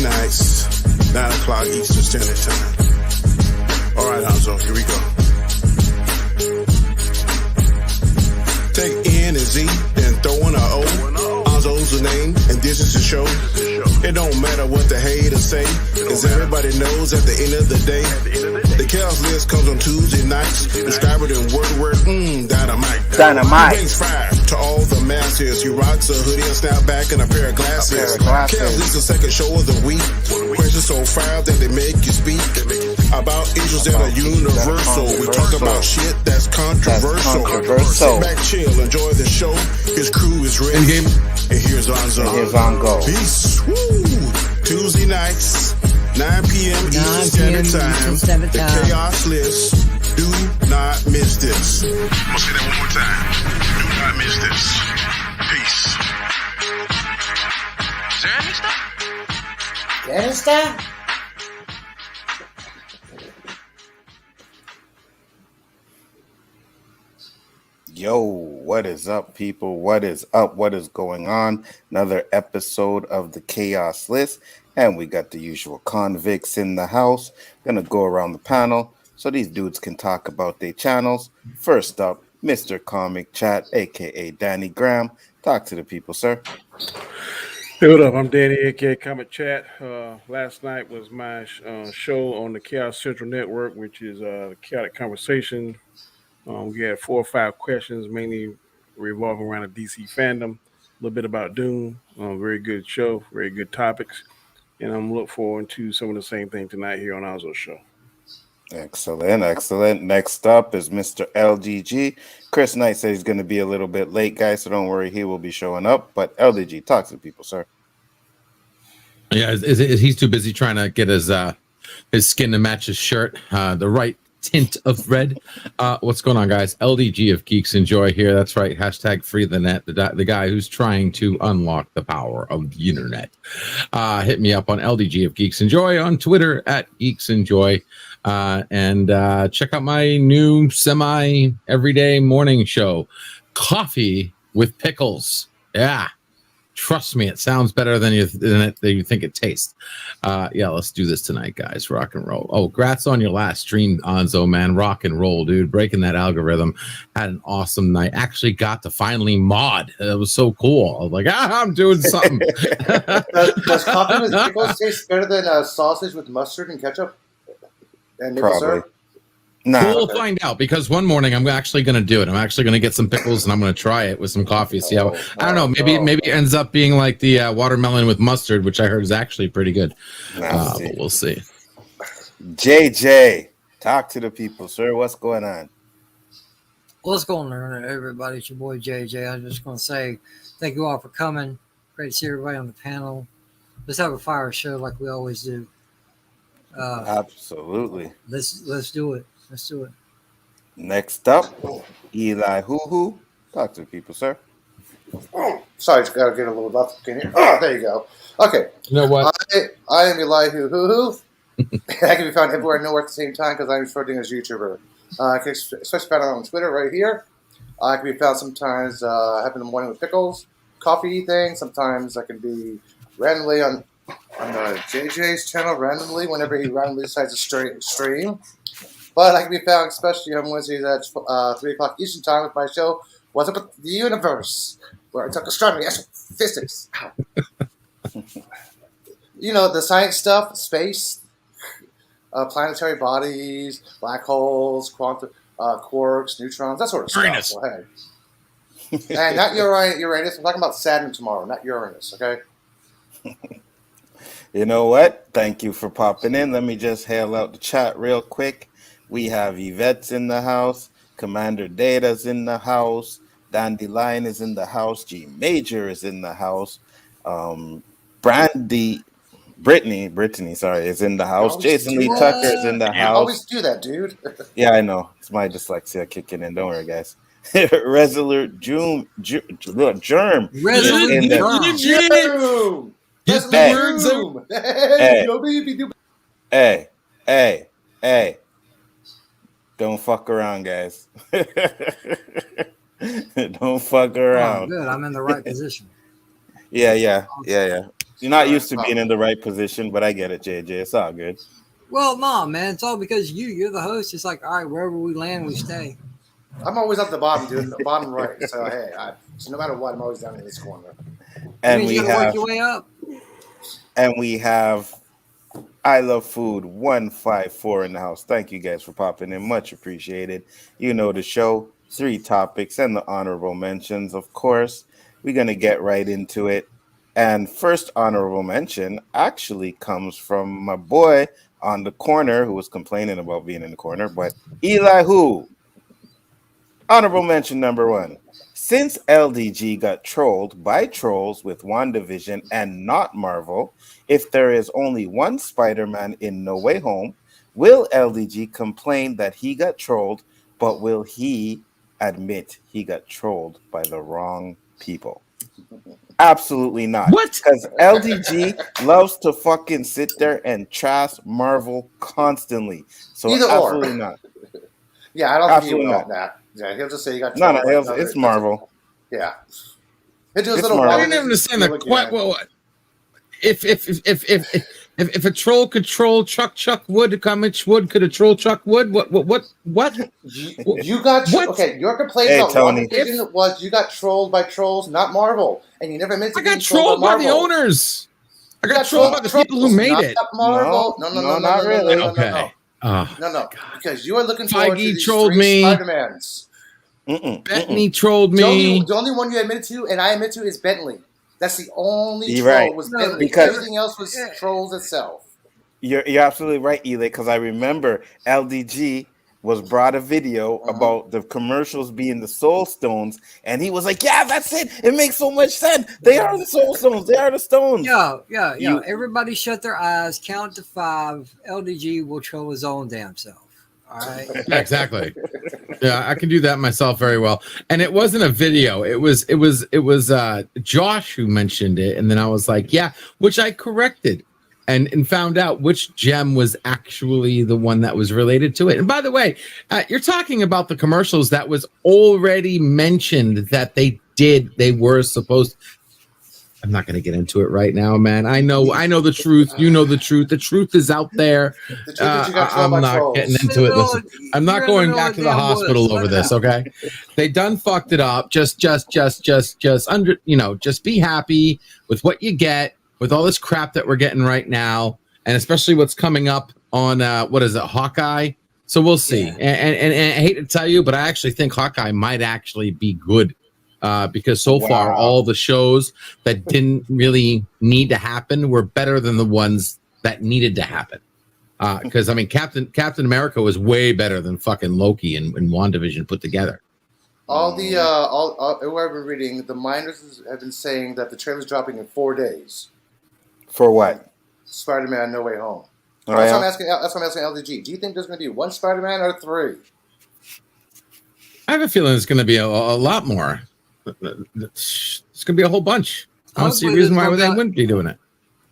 nights, 9 o'clock Eastern Standard Time. All right, Nzo, here we go. Take N and Z, then throw in a O. Nzo's the name, and this is the show. It don't matter what the haters say, as everybody knows at the end of the day, the Chaos List comes on Tuesday nights. Describe it in word, dynamite. Thanks fire to all the masses. You rocks a hoodie, a snapback, and a pair of glasses. Chaos List, the second show of the week. Questions so fire that they make you speak about issues that are universal. We talk about shit that's controversial. Sit back, chill, enjoy the show. His crew is ready. And here's Nzo. Peace. Woo. Tuesday nights, 9 p.m. Eastern Standard Time. The Chaos List. Do not miss this. I'm going to say that one more time. Do not miss this. Peace. Is there any stuff? Any stuff? Yo, what is up, people? What is up? What is going on? Another episode of the Chaos List, and we got the usual convicts in the house. Gonna go around the panel so these dudes can talk about their channels. First up, Mr. Comic Chat, aka Danny Graham. Talk to the people, sir. Hey, what up? I'm Danny, aka Comic Chat. Last night was my show on the Chaos Central Network, which is Chaotic Conversation. We had 4 or 5 questions, mainly revolving around the DC fandom, a little bit about Doom. Very good show, very good topics. And I'm looking forward to some of the same thing tonight here on Nzo's show. Excellent. Next up is Mr. LDG. Chris Knight says he's going to be a little bit late, guys, so don't worry, he will be showing up. But LDG, talk to the people, sir. Yeah, he's too busy trying to get his skin to match his shirt, the right tint of red. What's going on, guys? LDG of Geeks Enjoy here. That's right. Hashtag free the net. The guy who's trying to unlock the power of the internet. Hit me up on LDG of Geeks Enjoy on Twitter at Geeks Enjoy. And check out my new semi everyday morning show, Coffee with Pickles. Yeah. Trust me, it sounds better than you think it tastes. Yeah, let's do this tonight, guys. Rock and roll. Oh, congrats on your last stream, Nzo, man. Rock and roll, dude. Breaking that algorithm. Had an awesome night. Actually got to finally mod. It was so cool. I was like, I'm doing something. Does coffee with pickles taste better than sausage with mustard and ketchup? And maple syrup? No, we'll find out, because one morning I'm actually going to do it. I'm actually going to get some pickles and I'm going to try it with some coffee. See how I don't know. Maybe it ends up being like the watermelon with mustard, which I heard is actually pretty good. But we'll see. JJ, talk to the people, sir. What's going on? What's going on, everybody? It's your boy JJ. I'm just going to say thank you all for coming. Great to see everybody on the panel. Let's have a fire show like we always do. Absolutely. Let's do it. Let's do it. Next up, Elihu-Who. Talk to the people, sir. Oh, sorry, just gotta get a little left in here. Oh, there you go. Okay. You know what? I am Elihu-Who. I can be found everywhere and nowhere at the same time because I'm starting as a YouTuber. I can especially found on Twitter right here. I can be found sometimes having the morning with pickles, coffee thing. Sometimes I can be randomly on JJ's channel randomly whenever he randomly decides to stream. But I can be found especially on Wednesdays at 3 o'clock Eastern Time with my show, What's Up with the Universe, where I talk astronomy, astrophysics. You know, the science stuff, space, planetary bodies, black holes, quantum, quarks, neutrons, that sort of stuff. So, hey. And not Uranus. I'm talking about Saturn tomorrow, not Uranus, okay? You know what? Thank you for popping in. Let me just hail out the chat real quick. We have Yvette's in the house. Commander Data's in the house. Dandelion is in the house. G Major is in the house. Brittany, is in the house. Jason Lee Tucker is in the house. You always do that, dude. Yeah, I know. It's my dyslexia kicking in. Don't worry, guys. Resolute Germ. Resolute Germ. Get the words out. Hey. Don't fuck around, guys. Don't fuck around. Oh, good. I'm in the right position. Yeah. You're not used to being in the right position, but I get it, JJ. It's all good. Well, no, man. It's all because you're the host. It's like, all right, wherever we land, we stay. I'm always up the bottom, dude. The bottom right. So hey, so no matter what, I'm always down in this corner. And you gotta work your way up. And we have I Love Food 154 in the house. Thank you guys for popping in. Much appreciated. You know the show, 3 topics and the honorable mentions, of course. We're going to get right into it. And first honorable mention actually comes from my boy on the corner who was complaining about being in the corner, but Elihu-Who. Honorable mention number 1. Since LDG got trolled by trolls with WandaVision and not Marvel, if there is only one Spider-Man in No Way Home, will LDG complain that he got trolled, but will he admit he got trolled by the wrong people? Absolutely not. What? Because LDG loves to fucking sit there and trash Marvel constantly. So Either absolutely or. not. Yeah, I don't Absolutely think he'll not. know that. Yeah, he'll just say you got No, trolled. it's Marvel. Yeah. He'll do his It's little Marvel. I didn't understand that quite well. If a troll could troll Chuck Wood, how much wood could a troll Chuck Wood? What? You got What? okay. Your complaint Hey, about Tony. WandaVision was you got trolled by trolls, not Marvel, and you never meant to I be got trolled by the owners. I got trolled by the people who made it. Marvel. No, not really. Okay. No, because you are looking forward to Feige these trolled 3 me. Spider-Mans. Bettany trolled The me. only one you admitted to, and I admit to, is Bentley. That's the only You're troll right. was No, Bentley. because- Everything else was trolls itself. You're absolutely right, Eli, because I remember LDG was brought a video about the commercials being the Soul Stones, and he was like, yeah, that's it. It makes so much sense. They are the Soul Stones. They are the Stones. Yeah. You- Everybody shut their eyes, count to 5. LDG will troll his own damn self. All right. Yeah, exactly. Yeah, I can do that myself very well. And it wasn't a video. It was Josh who mentioned it, and then I was like, yeah, which I corrected and found out which gem was actually the one that was related to it. And by the way, you're talking about the commercials that was already mentioned that they were supposed. I'm not going to get into it right now, man. I know the truth. You know the truth. The truth is out there. The truth is you got trolled I'm by not trolls. getting into it. Listen, I'm not going back to the hospital over this. Okay, they done fucked it up. Just under, just be happy with what you get with all this crap that we're getting right now, and especially what's coming up on what is it, Hawkeye? So we'll see. Yeah. And I hate to tell you, but I actually think Hawkeye might actually be good. Because so far all the shows that didn't really need to happen were better than the ones that needed to happen. Because I mean, Captain America was way better than fucking Loki and WandaVision put together. All who I've been reading, the miners have been saying that the trailer's dropping in 4 days. For what? Spider-Man: No Way Home. Oh, That's yeah? what I'm asking LDG. Do you think there's going to be 1 Spider-Man or 3? I have a feeling it's going to be a lot more. It's going to be a whole bunch. I don't see a reason why they wouldn't be doing it.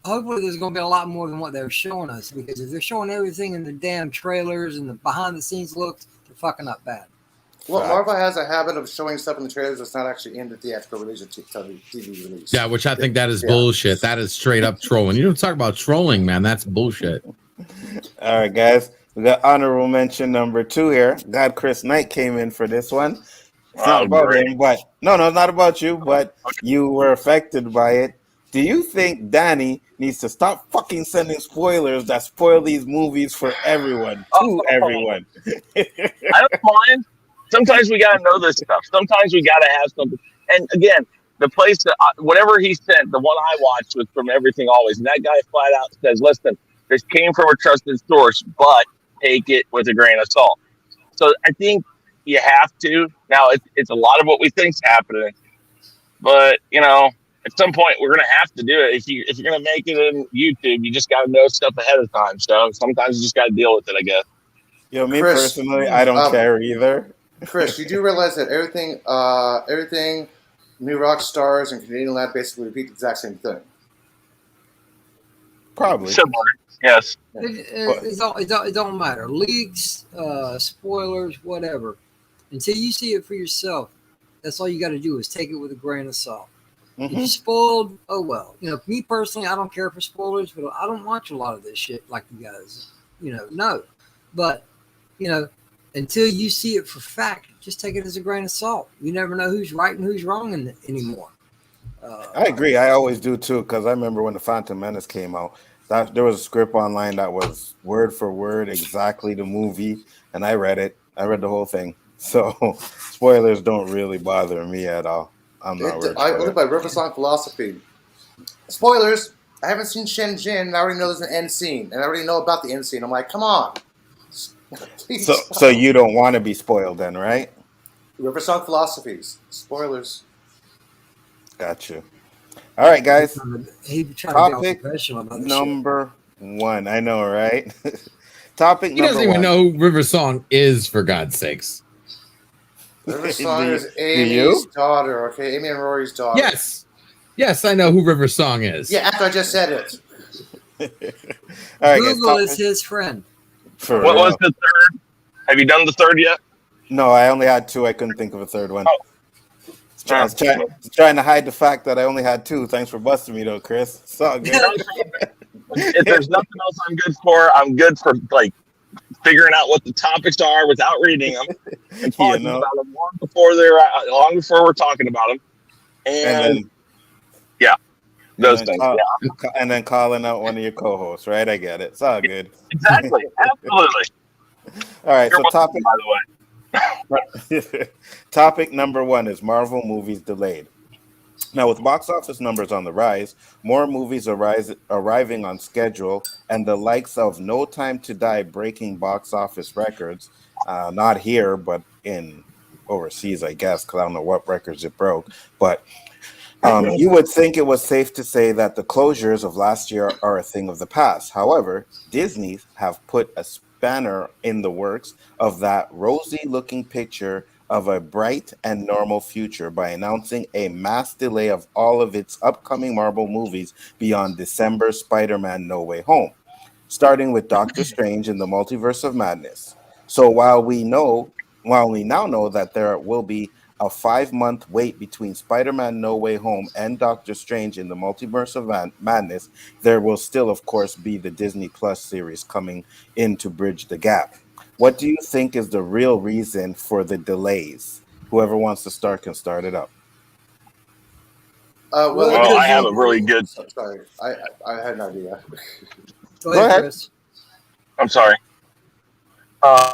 Hopefully, there's going to be a lot more than what they're showing us, because if they're showing everything in the damn trailers and the behind-the-scenes looks, they're fucking up bad. Well, Marvel has a habit of showing stuff in the trailers that's not actually in the theatrical release or TV release. Yeah, which I think that is bullshit. That is straight up trolling. You don't talk about trolling, man. That's bullshit. All right, guys. We got honorable mention number 2 here. God, Chris Knight came in for this one. It's not about him, but no, it's not about you, but you were affected by it. Do you think Danny needs to stop fucking sending spoilers that spoil these movies for everyone, to everyone? I don't mind. Sometimes we gotta know this stuff. Sometimes we gotta have something. And again, the place that whatever he sent, the one I watched was from Everything Always, and that guy flat out says, "Listen, this came from a trusted source, but take it with a grain of salt." So I think you have to. Now it's a lot of what we think's happening, but at some point we're gonna have to do it. If you're gonna make it in YouTube, you just gotta know stuff ahead of time. So sometimes you just gotta deal with it, I guess. Me Chris, personally, I don't care either. Chris, you do realize that everything, New Rock Stars and Canadian Lab basically repeat the exact same thing. Probably. Similar, yes. It don't matter. Leaks, spoilers, whatever. Until you see it for yourself, that's all you got to do is take it with a grain of salt. If you spoiled, oh well. Me personally, I don't care for spoilers, but I don't watch a lot of this shit like you guys. No. But, until you see it for fact, just take it as a grain of salt. You never know who's right and who's wrong anymore. I agree. I always do too, because I remember when the Phantom Menace came out, that there was a script online that was word for word exactly the movie, and I read it. I read the whole thing. So spoilers don't really bother me at all. I'm not worried. I live by Riversong philosophy. Spoilers. I haven't seen Shenzhen, and I already know there's an end scene, and I already know about the end scene. I'm like, come on. So you don't want to be spoiled then, right? Riversong philosophies. Spoilers. Got you. All right, guys. He tried to be Topic professional about this number 1. I know, right? Topic He number doesn't 1. even know who River Song is, for God's sakes. Riversong is Amy's daughter, okay? Amy and Rory's daughter. Yes, I know who River Song is. Yeah, after I just said it. All right, Google guys, is his friend. What was the third? Have you done the third yet? No, I only had 2. I couldn't think of a third one. Oh. I was trying to hide the fact that I only had 2. Thanks for busting me, though, Chris. It's all good. If there's nothing else I'm good for like figuring out what the topics are without reading them and talking about them long before we're talking about them. And then, those things. And then calling out one of your co-hosts, right? I get it. It's all good. Exactly. Absolutely. All right. You're So welcome, by the way. Topic number 1 is Marvel movies delayed. Now, with box office numbers on the rise, more movies arriving on schedule, and the likes of No Time to Die breaking box office records, not here, but in overseas, I guess, because I don't know what records it broke. But you would think it was safe to say that the closures of last year are a thing of the past. However, Disney have put a spanner in the works of that rosy-looking picture of a bright and normal future by announcing a mass delay of all of its upcoming Marvel movies beyond December Spider-Man No Way Home, starting with Doctor Strange in the Multiverse of Madness. So while we now know that there will be a 5-month wait between Spider-Man No Way Home and Doctor Strange in the Multiverse of Madness, there will still, of course, be the Disney Plus series coming in to bridge the gap. What do you think is the real reason for the delays? Whoever wants to start can start it up. Well, I have a really good... Sorry, I had an idea. Go ahead, Chris. I'm sorry.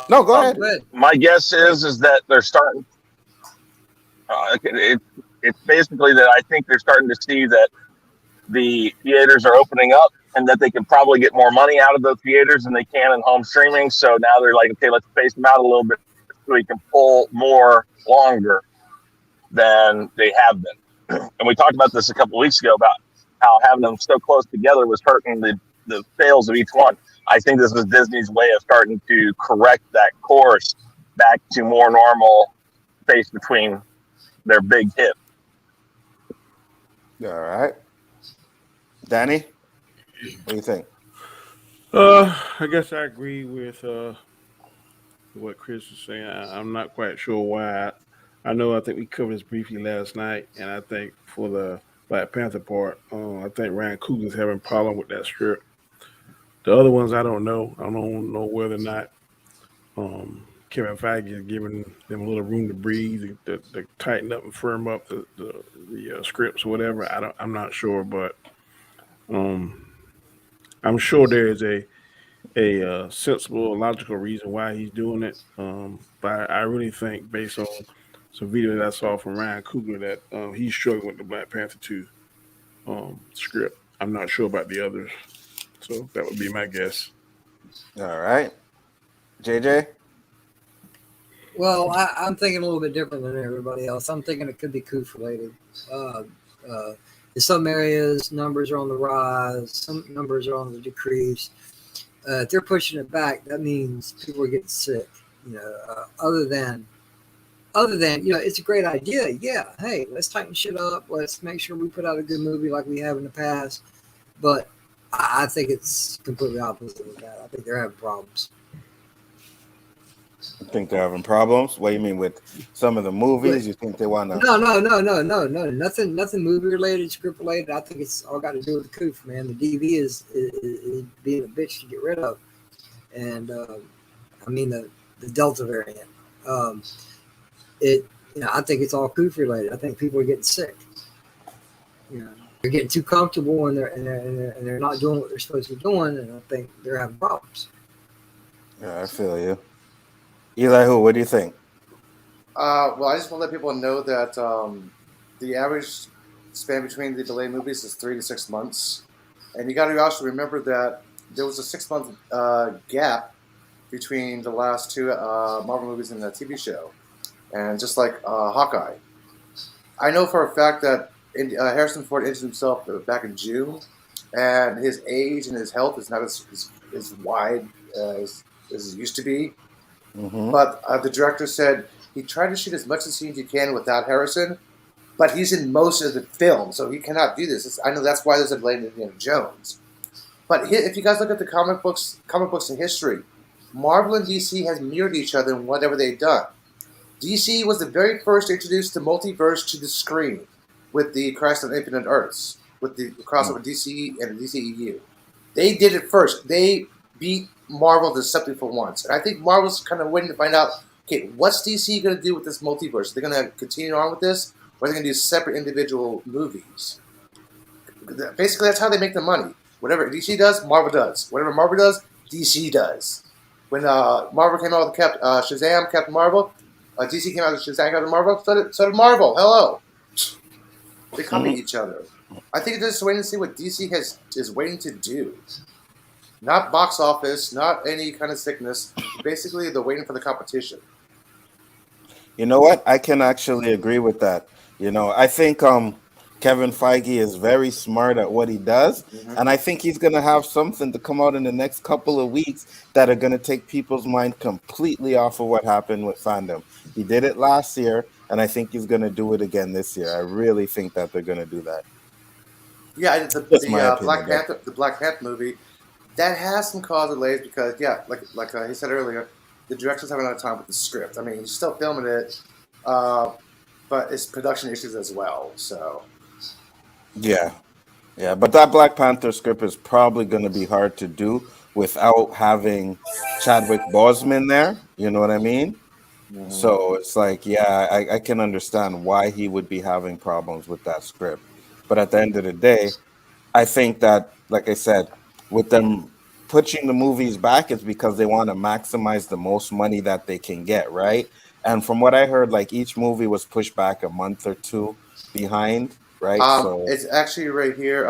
No, go ahead. My guess is that they're starting... it's basically that I think they're starting to see that the theaters are opening up and that they can probably get more money out of those theaters than they can in home streaming. So now they're like, okay, let's space them out a little bit so we can pull more longer than they have been. And we talked about this a couple of weeks ago about how having them so close together was hurting the sales of each one. I think this was Disney's way of starting to correct that course back to more normal space between their big hit. All right. Danny, what do you think? I guess I agree with what Chris was saying. I'm not quite sure why. I think we covered this briefly last night, and I think for the Black Panther part, I think Ryan Coogler's having a problem with that script. The other ones, I don't know. I don't know whether or not Kevin Feige is giving them a little room to breathe, to tighten up and firm up the scripts or whatever. I'm not sure, but I'm sure there is a sensible, logical reason why he's doing it. But I really think, based on some video that I saw from Ryan Coogler, that he's struggling with the Black Panther 2 script. I'm not sure about the others, so that would be my guess. All right, JJ. Well, I'm thinking a little bit different than everybody else. I'm thinking it could be COOF related. In some areas, numbers are on the rise. Some numbers are on the decrease. If they're pushing it back, that means people are getting sick. Other than it's a great idea. Yeah, hey, let's tighten shit up. Let's make sure we put out a good movie like we have in the past. But I think it's completely opposite of that. I think they're having problems. You think they're having problems? What do you mean with some of the movies? You think they want to? No. Nothing movie related, script related. I think it's all got to do with the coof, man. The DV is being a bitch to get rid of, and I mean the Delta variant. I think it's all coof related. I think people are getting sick. They're getting too comfortable and they're not doing what they're supposed to be doing, and I think they're having problems. Yeah, I feel you. Elihu, what do you think? Well, I just want to let people know that the average span between the delayed movies is 3 to 6 months, and you got to also remember that there was a 6-month gap between the last two Marvel movies and the TV show, and just like Hawkeye, I know for a fact that Harrison Ford injured himself back in June, and his age and his health is not as wide as it used to be. Mm-hmm. But the director said he tried to shoot as much as he can without Harrison, but he's in most of the film, so he cannot do this. I know that's why there's a delay in Indiana Jones. But if you guys look at the comic books in history, Marvel and DC has mirrored each other in whatever they've done. DC was the very first to introduce the multiverse to the screen with the Crisis on Infinite Earths, with the crossover DC and the DCEU. They did it first. They beat Marvel to something for once. And I think Marvel's kind of waiting to find out, okay, what's DC going to do with this multiverse? They're going to continue on with this, or are they going to do separate individual movies? Basically, that's how they make the money. Whatever DC does, Marvel does. Whatever Marvel does, DC does. When Marvel came out with Shazam, Captain Marvel, DC came out with Shazam, Captain Marvel, so did Marvel. Hello. They copy each other. I think they're just waiting to see what DC is waiting to do. Not box office, not any kind of sickness. Basically, they're waiting for the competition. You know what? I can actually agree with that. I think Kevin Feige is very smart at what he does, and I think he's going to have something to come out in the next couple of weeks that are going to take people's mind completely off of what happened with fandom. He did it last year, and I think he's going to do it again this year. I really think that they're going to do that. Yeah, the Black Panther movie, that has some cause delays because, like he said earlier, the director's having a lot of time with the script. I mean, he's still filming it, but it's production issues as well. So, yeah, but that Black Panther script is probably going to be hard to do without having Chadwick Boseman there. You know what I mean? Mm-hmm. So it's like, I can understand why he would be having problems with that script. But at the end of the day, I think that, like I said, with them pushing the movies back, it's because they want to maximize the most money that they can get, right? And from what I heard, like each movie was pushed back a month or two behind, right? So it's actually right here.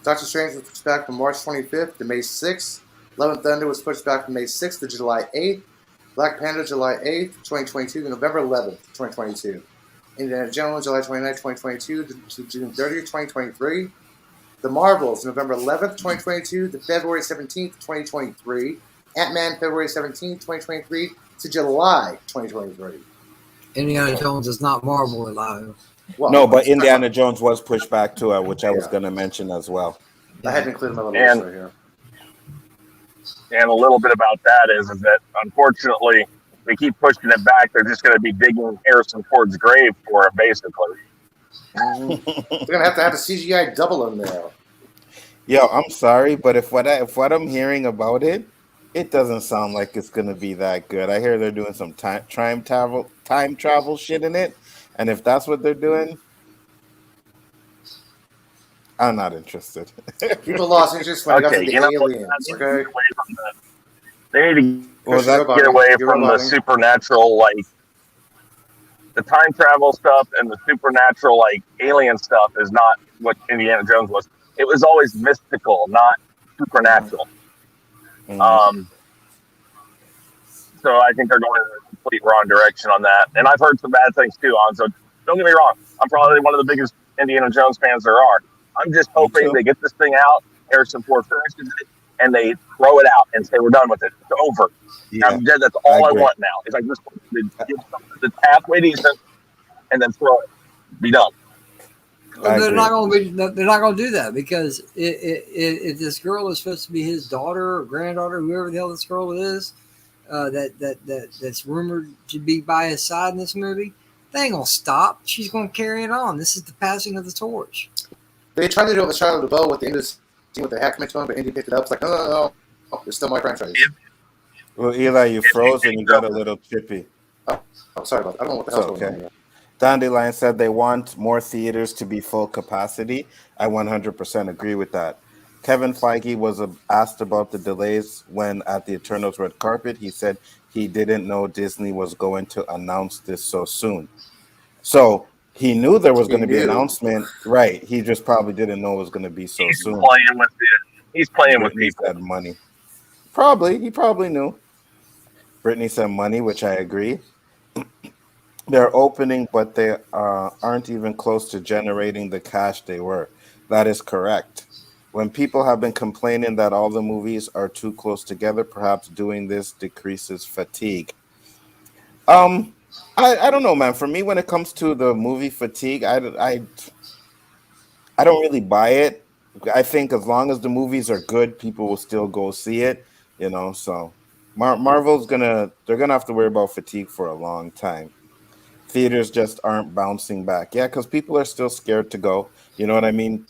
Doctor Strange was pushed back from March 25th to May 6th. Love and Thunder was pushed back from May 6th to July 8th. Black Panther, July 8th, 2022 to November 11th, 2022. Indiana Jones, July 29th, 2022 to June 30th, 2023. The Marvels, November 11th, 2022 to February 17th, 2023. Ant-Man, February 17th, 2023 to July 2023. Indiana Jones is not Marvel, Elihu. Well, no, but Indiana Jones was pushed back to which I was going to mention as well. I had to include my little list right here. And a little bit about that is that, unfortunately, we keep pushing it back. They're just going to be digging Harrison Ford's grave for him, basically. They're going to have a CGI double in there. Yo, I'm sorry, but if what I'm hearing about it, it doesn't sound like it's going to be that good. I hear they're doing some time travel shit in it, and if that's what they're doing, I'm not interested. People lost interest when I got to the aliens. Okay, they need to get away from the supernatural, like the time travel stuff, and the supernatural, like alien stuff, is not what Indiana Jones was. It was always mystical, not supernatural. Mm-hmm. So I think they're going in a complete wrong direction on that. And I've heard some bad things too, so don't get me wrong. I'm probably one of the biggest Indiana Jones fans there are. I'm just hoping they get this thing out, Harrison Ford finishes it, and they throw it out and say, we're done with it. It's over. Yeah, that's all I want now. Is I just want to give something that's halfway decent and then throw it. Be done. Well, they're not going to do that because if this girl is supposed to be his daughter or granddaughter, whoever the hell this girl is, that's rumored to be by his side in this movie, they ain't gonna stop. She's gonna carry it on. This is the passing of the torch. They tried to do it with Charlotte LeBeau with the end of the scene with the hack coming to him, but Indy picked it up. It's like, no. It's still my franchise. Well, Eli, you froze and you got a little chippy. Oh, sorry about that. I don't know what the hell's going on here. Dandelion said they want more theaters to be full capacity. I 100% agree with that. Kevin Feige was asked about the delays when at the Eternals red carpet. He said he didn't know Disney was going to announce this so soon. So he knew there was going to be an announcement, right? He just probably didn't know it was going to be so soon. He's playing with Brittany people. said money. He probably knew. Brittany said money, which I agree. They're opening, but they aren't even close to generating the cash they were. That is correct. When people have been complaining that all the movies are too close together, perhaps doing this decreases fatigue. I don't know, man. For me, when it comes to the movie fatigue, I don't really buy it. I think as long as the movies are good, people will still go see it. You know, so Marvel's they're gonna have to worry about fatigue for a long time. Theaters just aren't bouncing back. Yeah, because people are still scared to go. You know what I mean?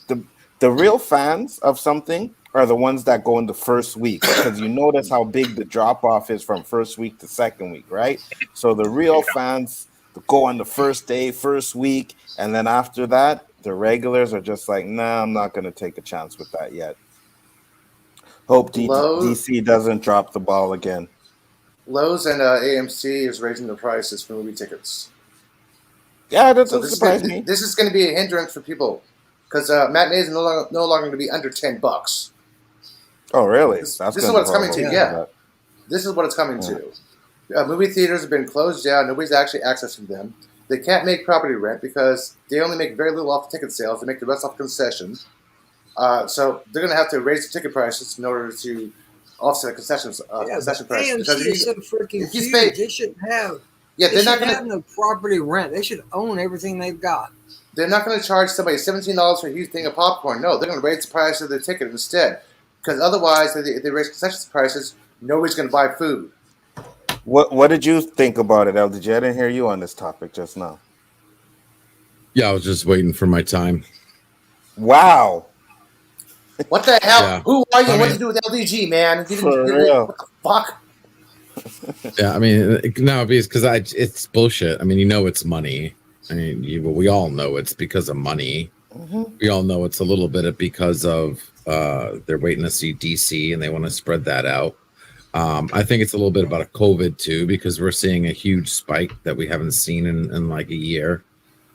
The real fans of something are the ones that go in the first week, because you notice how big the drop off is from first week to second week, right? So the real fans go on the first day, first week, and then after that, the regulars are just like, nah, I'm not going to take a chance with that yet. Hope DC doesn't drop the ball again. Lowe's and AMC is raising the prices for movie tickets. Yeah, that doesn't surprise me. This is going to be a hindrance for people because matinees are no longer going to be under $10. Oh, really? This is what it's coming to. Yeah, this is what it's coming to. Movie theaters have been closed down. Nobody's actually accessing them. They can't make property rent because they only make very little off ticket sales. They make the rest off concessions. So they're going to have to raise the ticket prices in order to offset concession prices. AMC is so freaking huge. They shouldn't have. Yeah, they're not going to have no property rent. They should own everything they've got. They're not going to charge somebody $17 for a huge thing of popcorn. No, they're going to raise the price of the ticket instead. Because otherwise, if they raise concession prices, nobody's going to buy food. What did you think about it, LDG? I didn't hear you on this topic just now. Yeah, I was just waiting for my time. Wow. What the hell? Yeah. Who are you? What do you do with LDG, man? For real. What the fuck? Yeah, I mean, no, because it's bullshit. I mean, it's money. I mean, we all know it's because of money. Mm-hmm. We all know it's a little bit because of they're waiting to see DC and they want to spread that out. I think it's a little bit about a COVID too, because we're seeing a huge spike that we haven't seen in like a year.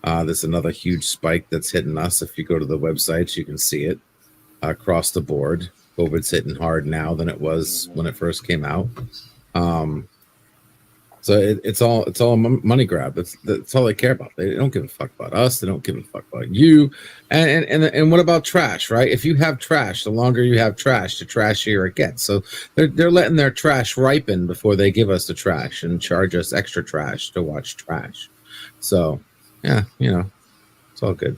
There's another huge spike that's hitting us. If you go to the websites, you can see it across the board. COVID's hitting hard now than it was when it first came out. So it's all a money grab. That's all they care about. They don't give a fuck about us. They don't give a fuck about you. And what about trash, right? If you have trash, the longer you have trash, the trashier it gets. So they're letting their trash ripen before they give us the trash and charge us extra trash to watch trash. So yeah, it's all good.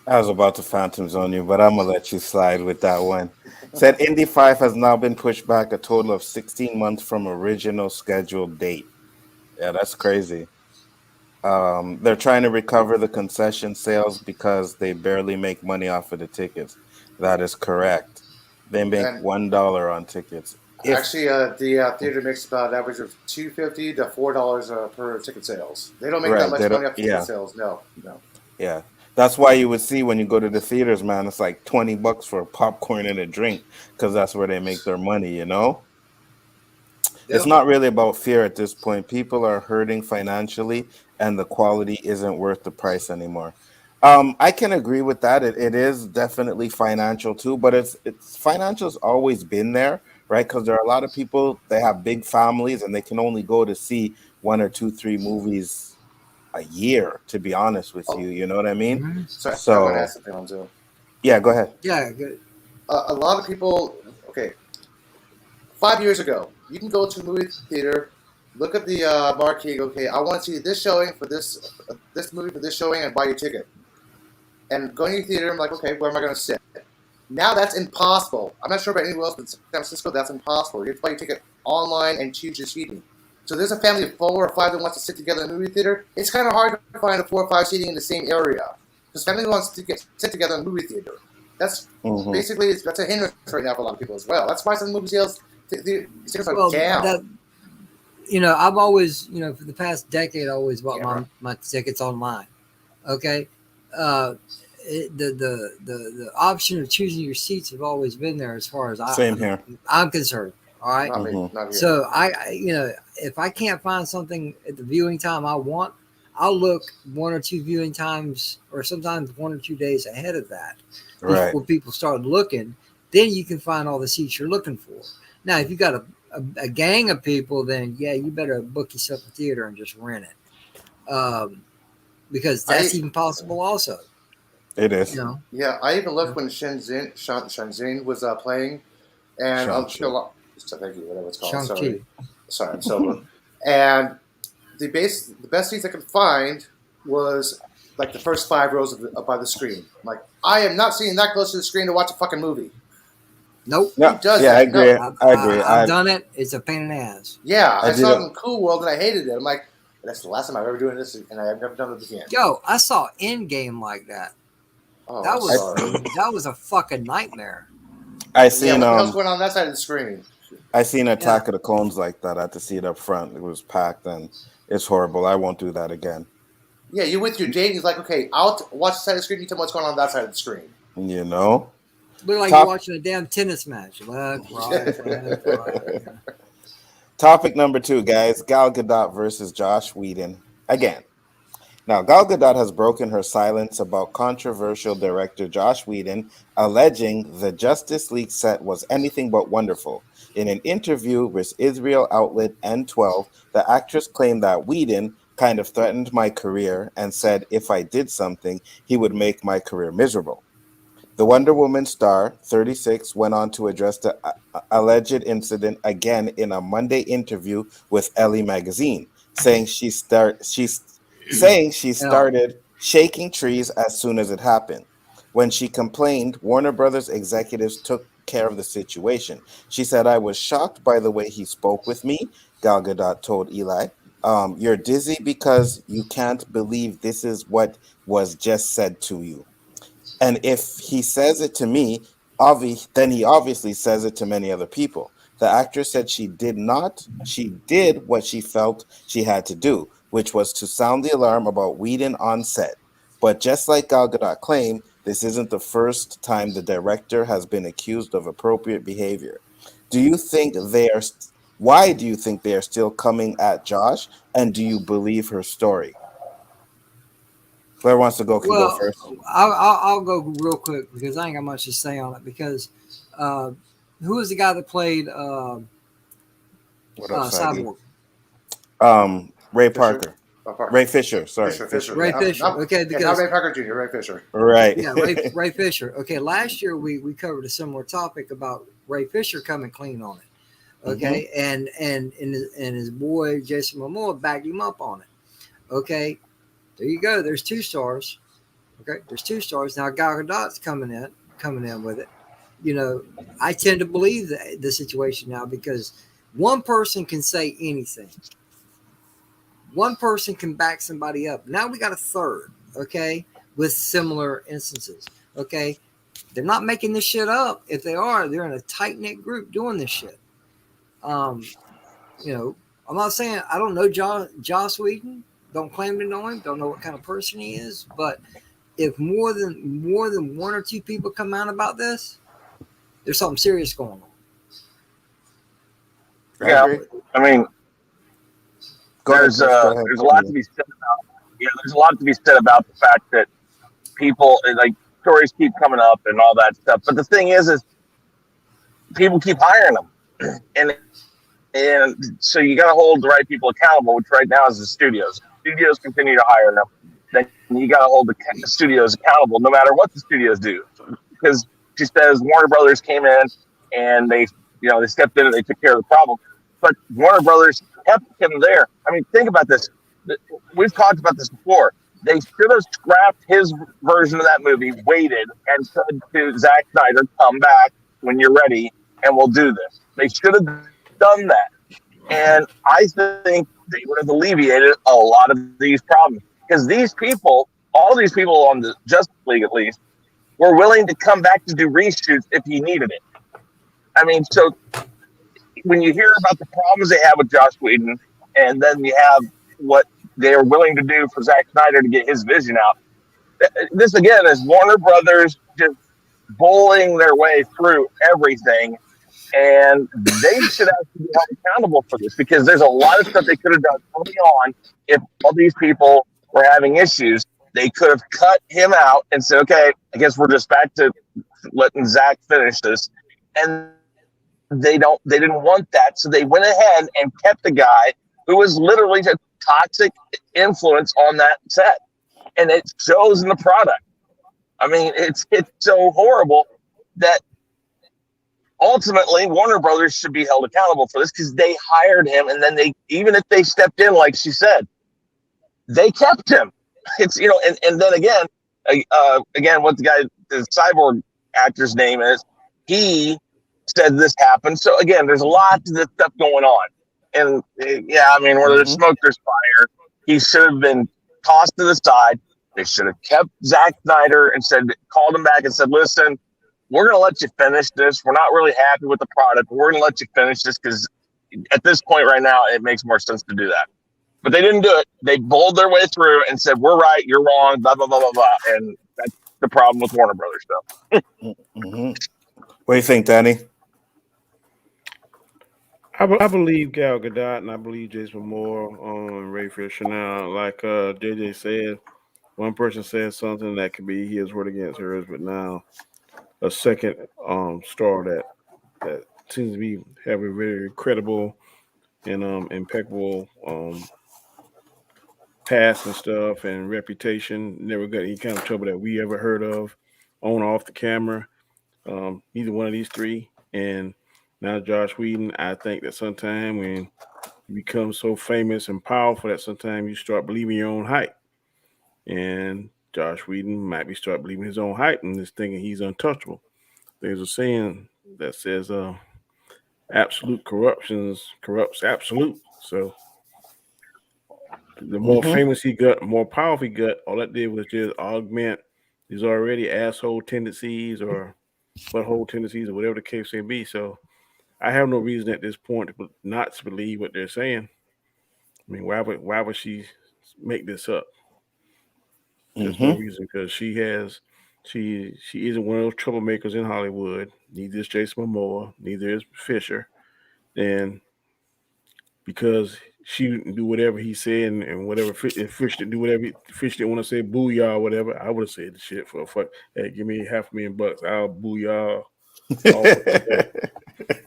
I was about to phantom zone you, but I'm gonna let you slide with that one. Said Indy 5 has now been pushed back a total of 16 months from original scheduled date. Yeah, that's crazy. They're trying to recover the concession sales because they barely make money off of the tickets. That is correct. They make $1 on tickets. Actually, the theater makes about an average of $2.50 to $4 per ticket sales. They don't make that much money off ticket sales. No. Yeah. That's why you would see when you go to the theaters, man, it's like $20 for popcorn and a drink because that's where they make their money, Yep. It's not really about fear at this point. People are hurting financially and the quality isn't worth the price anymore. I can agree with that. It is definitely financial too, but it's financial's always been there, right? Because there are a lot of people, they have big families and they can only go to see 1 or 2, 3 movies a year, to be honest with you. You know what I mean? Mm-hmm. So I want to ask something on Zoom. Yeah, go ahead. Yeah, good. A lot of people, 5 years ago, you can go to a movie theater, look at the marquee, I want to see this showing for this movie for this showing and buy your ticket. And going to the theater, I'm like, okay, where am I going to sit? Now that's impossible. I'm not sure about anywhere else, but in San Francisco, that's impossible. You have to buy your ticket online and choose your seating. So there's a family of 4 or 5 that wants to sit together in the movie theater. It's kind of hard to find a 4 or 5 seating in the same area because family wants to sit together in the movie theater. That's basically that's a hindrance right now for a lot of people as well. That's why some movie sales tickets are down. I've always, for the past decade, I always bought my tickets online. Okay, the option of choosing your seats have always been there as far as I'm concerned. All right. Not here. So if I can't find something at the viewing time I want, I'll look 1 or 2 viewing times, or sometimes 1 or 2 days ahead of that. Before people start looking, then you can find all the seats you're looking for. Now, if you got a gang of people, then you better book yourself a theater and just rent it, because that's even possible. Also, it is. Yeah, I even looked when Shenzhen was playing, and I'm sure. Thank you, whatever it's called. Sorry, I'm sober. And the best seats I could find was like the first 5 rows by the screen. I'm like, I am not sitting that close to the screen to watch a fucking movie. Nope. No, I agree. No. I agree. I've done it. It's a pain in the ass. Yeah, I saw it in Cool World and I hated it. I'm like, that's the last time I've ever doing this, and I've never done it again. Yo, I saw Endgame like that. Oh, that was a fucking nightmare. I seen what else went on that side of the screen? I seen Attack of the Clones like that. I had to see it up front. It was packed and it's horrible. I won't do that again. Yeah, you're with your date. He's like, okay, I'll watch the side of the screen. You tell me what's going on that side of the screen. You know? Look like you're watching a damn tennis match. Left, right. Topic number 2, guys. Gal Gadot versus Josh Whedon. Again. Now, Gal Gadot has broken her silence about controversial director Josh Whedon, alleging the Justice League set was anything but wonderful. In an interview with Israel outlet N12, the actress claimed that Whedon kind of threatened my career and said if I did something, he would make my career miserable. The Wonder Woman star, 36, went on to address the alleged incident again in a Monday interview with Elle magazine, saying she started shaking trees as soon as it happened. When she complained, Warner Brothers executives took care of the situation. She said, I was shocked by the way he spoke with me, Gal Gadot told Eli. You're dizzy because you can't believe this is what was just said to you. And if he says it to me, then he obviously says it to many other people. The actress said she did what she felt she had to do, which was to sound the alarm about Whedon on set. But just like Gal Gadot claimed, this isn't the first time the director has been accused of appropriate behavior. Why do you think they are still coming at Josh? And do you believe her story? Whoever wants to go can go first. I'll go real quick because I ain't got much to say on it. Because who was the guy that played Cyborg? Ray Parker. Ray Fisher. Sorry, Fisher. Ray Fisher. Okay, because not Ray Parker Jr. Ray Fisher. Right. Yeah, Ray Fisher. Okay, last year we covered a similar topic about Ray Fisher coming clean on it. Okay, and his boy Jason Momoa backed him up on it. Okay, there you go. There's 2 stars. Okay, there's 2 stars now. Gal Gadot's coming in with it. I tend to believe the situation now because one person can say anything. One person can back somebody up. Now we got a third, okay, with similar instances, okay? They're not making this shit up. If they are, they're in a tight-knit group doing this shit. I'm not saying I don't know Joss Whedon. Don't claim to know him. Don't know what kind of person he is. But if more than 1 or 2 people come out about this, there's something serious going on. Yeah, I mean, there's a lot to be said about. Yeah, there's a lot to be said about the fact that people like stories keep coming up and all that stuff. But the thing is people keep hiring them, and so you got to hold the right people accountable. Which right now is the studios. Studios continue to hire them. Then you got to hold the studios accountable, no matter what the studios do. Because she says Warner Brothers came in and they stepped in and they took care of the problem. But Warner Brothers kept him there. I mean, think about this. We've talked about this before. They should have scrapped his version of that movie, waited, and said to Zack Snyder, "Come back when you're ready, and we'll do this." They should have done that, and I think they would have alleviated a lot of these problems because these people, all these people on the Justice League at least, were willing to come back to do reshoots if he needed it. I mean, so when you hear about the problems they have with Joss Whedon, and then you have what they're willing to do for Zack Snyder to get his vision out, this again is Warner Brothers just bullying their way through everything, and they should actually be held accountable for this because there's a lot of stuff they could have done early on if all these people were having issues. They could have cut him out and said, "Okay, I guess we're just back to letting Zack finish this," and they didn't want that, so they went ahead and kept the guy who was literally a toxic influence on that set, and it shows in the product. I mean, it's so horrible that ultimately Warner Brothers should be held accountable for this because they hired him, and then they, even if they stepped in, like she said, they kept him. It's, you know, and then again, what the cyborg actor's name is, he said this happened. So again, there's lots of this stuff going on. And yeah, I mean, where there's smoke, there's fire. He should have been tossed to the side. They should have kept Zack Snyder and called him back and said, "Listen, we're going to let you finish this. We're not really happy with the product, but we're going to let you finish this because at this point right now, it makes more sense to do that." But they didn't do it. They bowled their way through and said, "We're right, you're wrong, blah, blah, blah, blah, blah." And that's the problem with Warner Brothers stuff. What do you think, Danny? I believe Gal Gadot and I believe Jason Moore and Ray Fisher. Now, like JJ said, one person said something that could be his word against hers, but now a second star that seems to be having very credible and impeccable past and stuff and reputation. Never got any kind of trouble that we ever heard of on or off the camera. Either one of these three. And now Josh Whedon, I think that sometime when you become so famous and powerful that sometimes you start believing your own hype. And Josh Whedon might be start believing his own hype and just thinking he's untouchable. There's a saying that says absolute corrupts absolute. So the more famous he got, more powerful he got, all that did was just augment his already asshole tendencies or butthole tendencies or whatever the case may be. So I have no reason at this point not to believe what they're saying. I mean, why would she make this up? There's no reason because she isn't one of those troublemakers in Hollywood. Neither is Jason Momoa, neither is Fisher. And because she didn't do whatever he said and whatever Fish didn't do whatever Fish didn't want to say booyah or whatever, I would have said the shit for a fuck. Hey, give me $500,000. I'll booyah.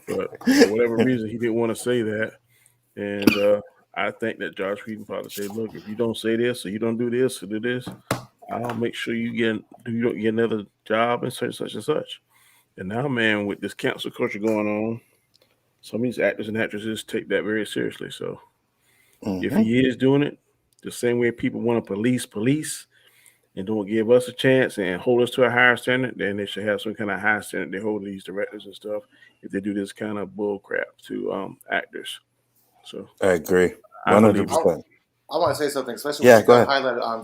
But for whatever reason, he didn't want to say that. And I think that Josh Whedon probably said, "Look, if you don't say this or you don't do this or do this, I'll make sure you don't get another job and such and such." And now, man, with this cancel culture going on, some of these actors and actresses take that very seriously. So if he is doing it the same way people want to police and don't give us a chance and hold us to a higher standard, then they should have some kind of high standard they hold these directors and stuff if they do this kind of bull crap to actors. So I agree 100%. I want to say something, especially Yeah, when go you ahead. highlighted on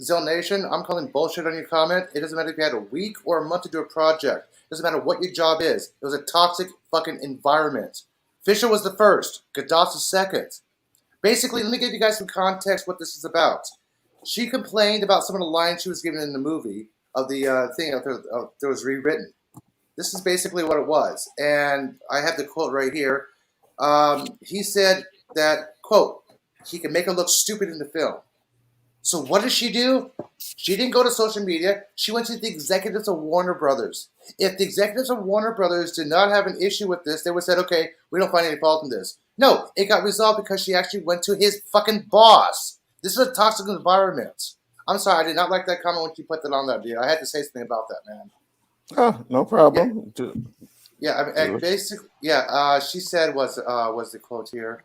Zill Nation. I'm calling bullshit on your comment. It doesn't matter if you had a week or a month to do a project. It doesn't matter what your job is. It was a toxic fucking environment. Fisher was the first. Gadot the second. Basically, let me give you guys some context what this is about. She complained about some of the lines she was given in the movie of the thing that was rewritten. This is basically what it was. And I have the quote right here. He said that, quote, he can make her look stupid in the film. So what did she do? She didn't go to social media. She went to the executives of Warner Brothers. If the executives of Warner Brothers did not have an issue with this, they would have said, okay, we don't find any fault in this. No, it got resolved because she actually went to his fucking boss. This is a toxic environment. I'm sorry, I did not like that comment when she put that on that video. I had to say something about that, man. Oh, no problem. Yeah, I mean, basically, yeah. She said was the quote here.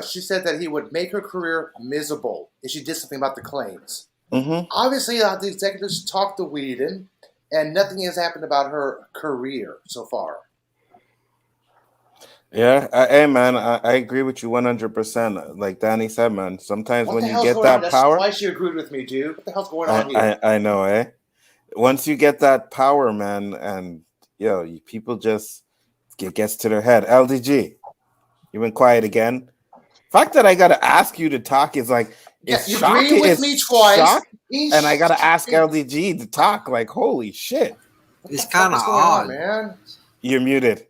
she said that he would make her career miserable if she did something about the claims. Mm-hmm. Obviously, the executives talked to Whedon, and nothing has happened about her career so far. Yeah, hey man, I agree with you 100%. Like Danny said, man, sometimes What when the you hell's get going on? that That's power, twice you agreed with me, dude. What the hell's going on here? I know, eh? Once you get that power, man, and people just gets to their head. LDG, you went quiet again. Fact that I gotta ask you to talk is like it's you shocking. agreed with It's me twice. shock, and I gotta ask LDG to talk. Like, holy shit! It's kind of What's going odd, on, man. You're muted.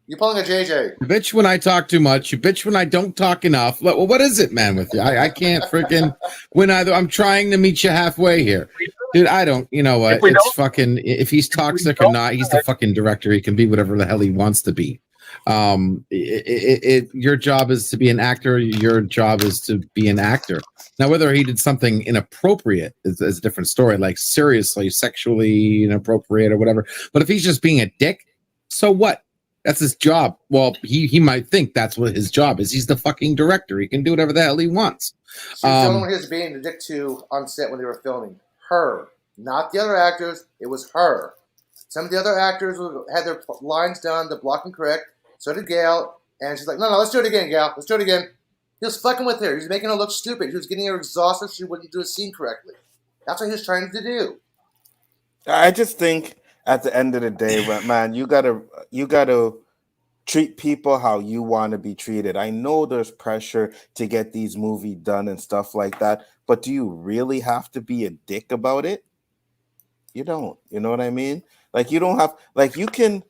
You're pulling a JJ. You bitch when I talk too much. You bitch when I don't talk enough. Well, what is it, man, with you? I can't freaking win either. I'm trying to meet you halfway here. Dude, I don't, you know what? It's fucking, if he's toxic or not, he's the fucking director. He can be whatever the hell he wants to be. Your job is to be an actor. Your job is to be an actor. Now, whether he did something inappropriate is a different story, like seriously, sexually inappropriate or whatever. But if he's just being a dick, so what? That's his job. Well, he might think that's what his job is. He's the fucking director. He can do whatever the hell he wants. She was the only one he was being the dick to on set when they were filming. Her. Not the other actors. It was her. Some of the other actors had their lines done, the block and correct. So did Gail. And she's like, no, let's do it again, Gail. Let's do it again. He was fucking with her. He was making her look stupid. He was getting her exhausted. She wouldn't do a scene correctly. That's what he was trying to do. I just think at the end of the day, man, you gotta treat people how you want to be treated. I know there's pressure to get these movies done and stuff like that, but do you really have to be a dick about it? You don't. You know what I mean? Like you don't have. Like you can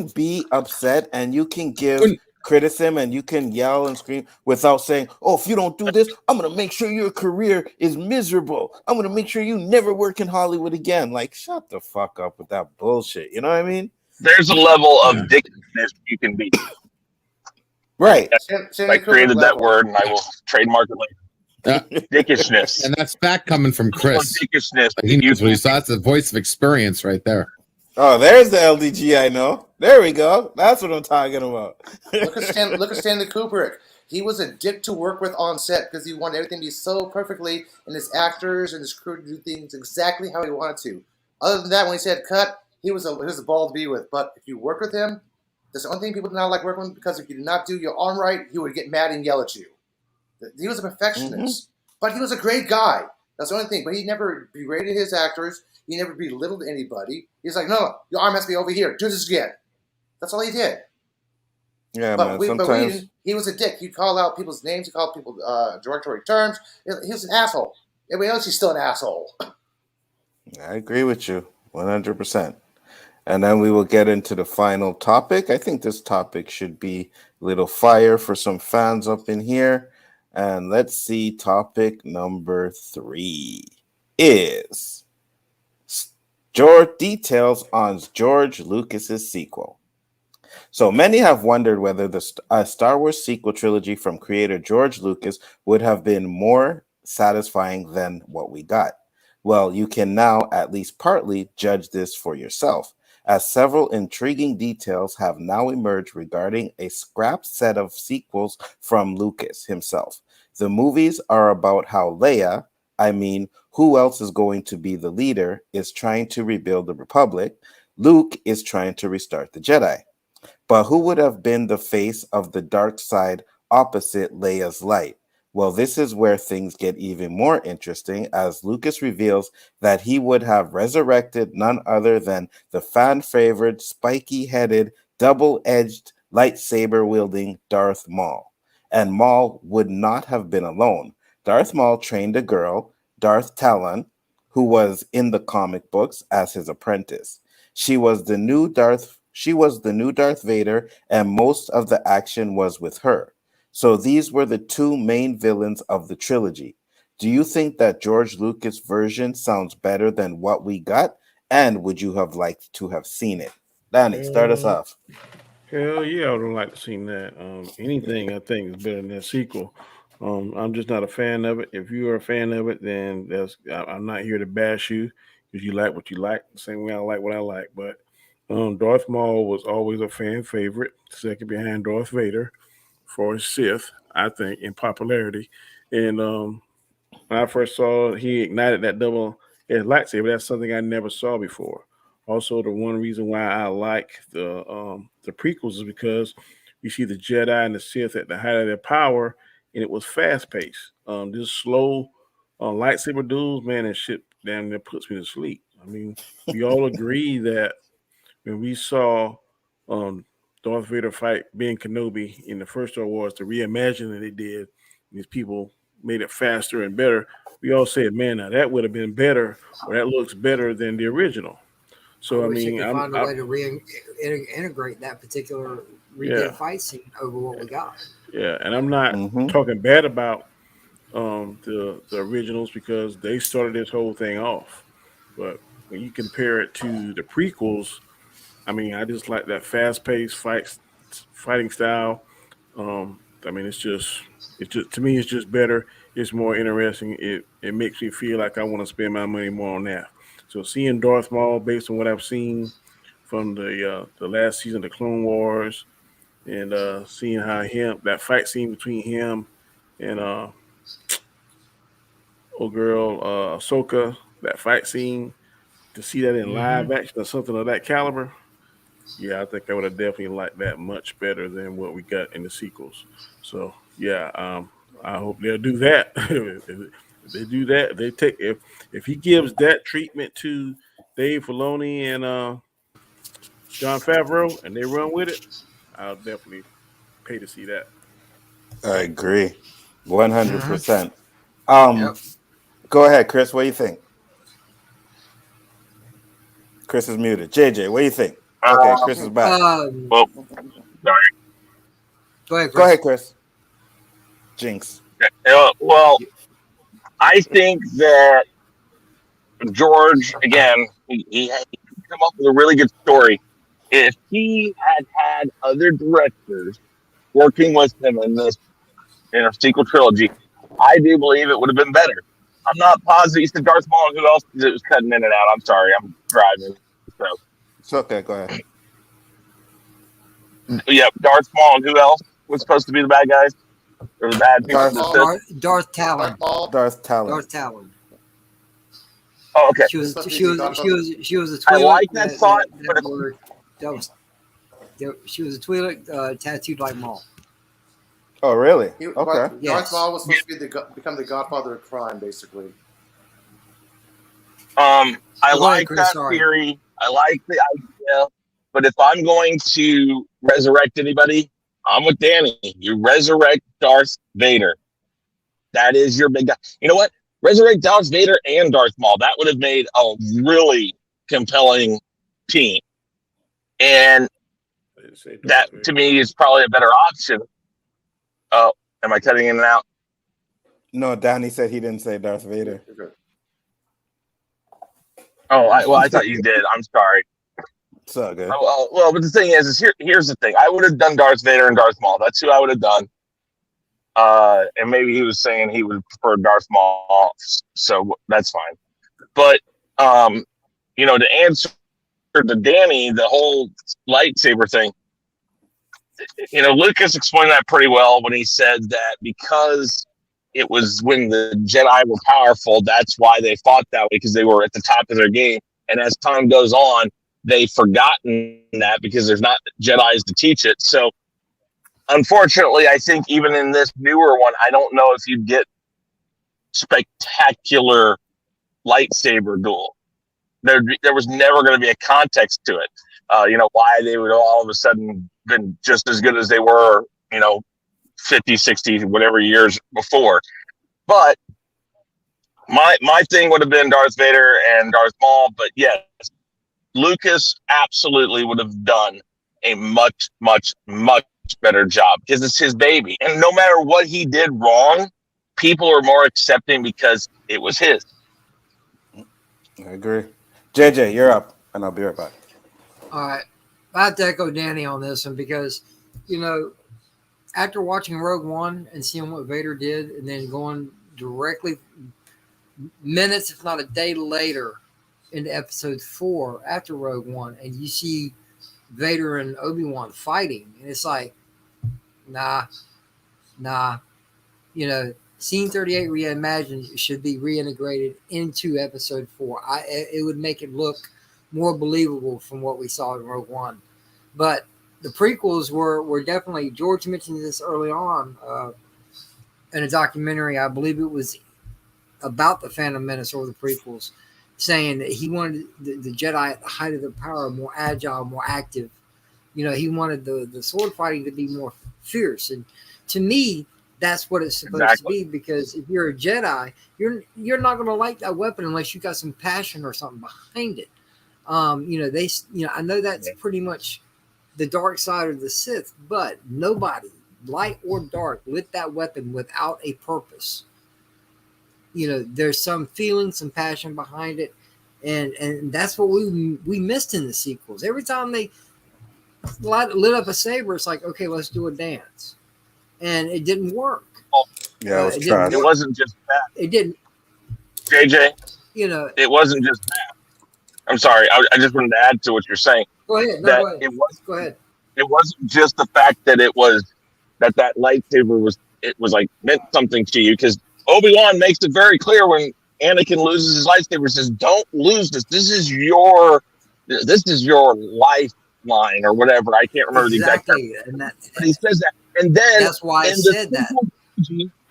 be upset and you can give criticism and you can yell and scream without saying, "Oh, if you don't do this, I'm gonna make sure your career is miserable. I'm gonna make sure you never work in Hollywood again." Like, shut the fuck up with that bullshit. You know what I mean? There's a level of dickness you can be. Right. I created that word and I will trademark it later. Dickishness. And that's back coming from Chris. Dickishness. He knows what he saw. That's the voice of experience right there. Oh, there's the LDG I know. There we go. That's what I'm talking about. Look at Stanley Kubrick. He was a dick to work with on set because he wanted everything to be so perfectly, and his actors and his crew to do things exactly how he wanted to. Other than that, when he said cut, he was a ball to be with. But if you work with him, that's the only thing people did not like working with him, because if you did not do your arm right, he would get mad and yell at you. He was a perfectionist, but he was a great guy. That's the only thing. But he never berated his actors. He never belittled anybody. He's like, no, your arm has to be over here. Do this again. That's all he did. Yeah, but man. Sometimes he was a dick. He'd call out people's names. He'd call people derogatory terms. He was an asshole. Everybody else, he's still an asshole. I agree with you 100%. And then we will get into the final topic. I think this topic should be a little fire for some fans up in here. And let's see, topic number 3 is details on George Lucas's sequel. So many have wondered whether the Star Wars sequel trilogy from creator George Lucas would have been more satisfying than what we got. Well, you can now at least partly judge this for yourself, as several intriguing details have now emerged regarding a scrap set of sequels from Lucas himself. The movies are about how Leia, who else is going to be the leader, is trying to rebuild the Republic. Luke is trying to restart the Jedi. But who would have been the face of the dark side opposite Leia's light? Well, this is where things get even more interesting, as Lucas reveals that he would have resurrected none other than the fan-favorite, spiky-headed, double-edged, lightsaber-wielding Darth Maul. And Maul would not have been alone. Darth Maul trained a girl, Darth Talon, who was in the comic books as his apprentice. She was the new Darth Vader, and most of the action was with her. So these were the two main villains of the trilogy. Do you think that George Lucas' version sounds better than what we got? And would you have liked to have seen it? Danny, start us off. Hell yeah, I would have liked to seen that. Anything I think is better than that sequel. I'm just not a fan of it. If you are a fan of it, then I'm not here to bash you, because you like what you like, the same way I like what I like. But Darth Maul was always a fan favorite, second behind Darth Vader. for his Sith, I think, in popularity. And when I first saw he ignited that double-edged lightsaber, that's something I never saw before. Also, the one reason why I like the prequels is because you see the Jedi and the Sith at the height of their power, and it was fast-paced. This slow lightsaber duels, man, and shit damn near puts me to sleep. I mean, we all agree that when we saw Darth Vader fight Ben Kenobi in the first Star Wars, the reimagining they did, these people made it faster and better. We all said, man, now that would have been better, or that looks better than the original. So, I I wish mean, they could find a way to integrate that particular redid fight scene over what we got. Yeah, and I'm not talking bad about the originals because they started this whole thing off. But when you compare it to the prequels, I mean, I just like that fast-paced fighting style. I mean, it's just to me, it's just better. It's more interesting. It makes me feel like I want to spend my money more on that. So seeing Darth Maul, based on what I've seen from the last season of the Clone Wars, and seeing how that fight scene between him and old girl Ahsoka, that fight scene, to see that in live action or something of that caliber, yeah, I think I would have definitely liked that much better than what we got in the sequels. So yeah, I hope they'll do that. If they do that, they take if he gives that treatment to Dave Filoni and John Favreau and they run with it, I'll definitely pay to see that. I agree, 100%. Go ahead, Chris. What do you think? Chris is muted. JJ, what do you think? Okay, Chris is back. Well, sorry. Go ahead, Chris. Go ahead, Chris. Jinx. Well, I think that George, again, he come up with a really good story. If he had other directors working with him in this sequel trilogy, I do believe it would have been better. I'm not positive. You said Darth Maul, and who else? It was cutting in and out. I'm sorry, I'm driving. So It's okay. Go ahead. Yeah, Darth Maul, and who else was supposed to be the bad guys? Or the bad people? Darth Talon. Darth Talon. Darth Talon. Oh, okay. She was a Twi'lek. I like that thought, she was a Twi'lek tattooed like Maul. Oh, really? Okay. Yes. Darth Maul was supposed to be become the godfather of crime, basically. I like that theory. I like the idea. But if I'm going to resurrect anybody, I'm with Danny. You resurrect Darth Vader. That is your big guy. You know what? Resurrect Darth Vader and Darth Maul. That would have made a really compelling team. And that, to me, is probably a better option. Oh, am I cutting in and out? No, Danny said he didn't say Darth Vader. Oh, I thought you did. I'm sorry. It's all good. Well, but the thing is here's the thing. I would have done Darth Vader and Darth Maul. That's who I would have done. And maybe he was saying he would prefer Darth Maul, so that's fine. But to answer to Danny, the whole lightsaber thing, Lucas explained that pretty well when he said that because it was when the Jedi were powerful, that's why they fought that way, because they were at the top of their game. And as time goes on, they've forgotten that because there's not Jedis to teach it. So unfortunately, I think even in this newer one, I don't know if you'd get spectacular lightsaber duel. There was never going to be a context to it. Why they would all of a sudden been just as good as they were, 50, 60, whatever years before. But my thing would have been Darth Vader and Darth Maul. But yes, Lucas absolutely would have done a much, much, much better job because it's his baby. And no matter what he did wrong, people are more accepting because it was his. I agree. JJ, you're up, and I'll be right back. All right. I have to echo Danny on this one because, after watching Rogue One and seeing what Vader did and then going directly minutes, if not a day later, into episode 4 after Rogue One, and you see Vader and Obi-Wan fighting, and it's like, nah, Nah, Scene 38 reimagined should be reintegrated into Episode 4. It would make it look more believable from what we saw in Rogue One. But the prequels were definitely, George mentioned this early on in a documentary. I believe it was about the Phantom Menace or the prequels, saying that he wanted the Jedi at the height of their power more agile, more active. He wanted the sword fighting to be more fierce. And to me, that's what it's supposed to be, because if you're a Jedi, you're not going to like that weapon unless you got some passion or something behind it. I know that's pretty much the dark side of the Sith, but nobody, light or dark, lit that weapon without a purpose. There's some feeling, some passion behind it, and that's what we missed in the sequels. Every time they lit up a saber, it's like, okay, let's do a dance, and it didn't work. Yeah, it was trash. It wasn't just that. It didn't. JJ, it wasn't just that. I'm sorry. I just wanted to add to what you're saying. Go ahead. Go ahead. It wasn't just the fact that it was that lightsaber was like meant something to you, because Obi-Wan makes it very clear when Anakin loses his lightsaber, says, "Don't lose this. This is your lifeline," or whatever. I can't remember the exact term. But he says that, and then that's why I said that.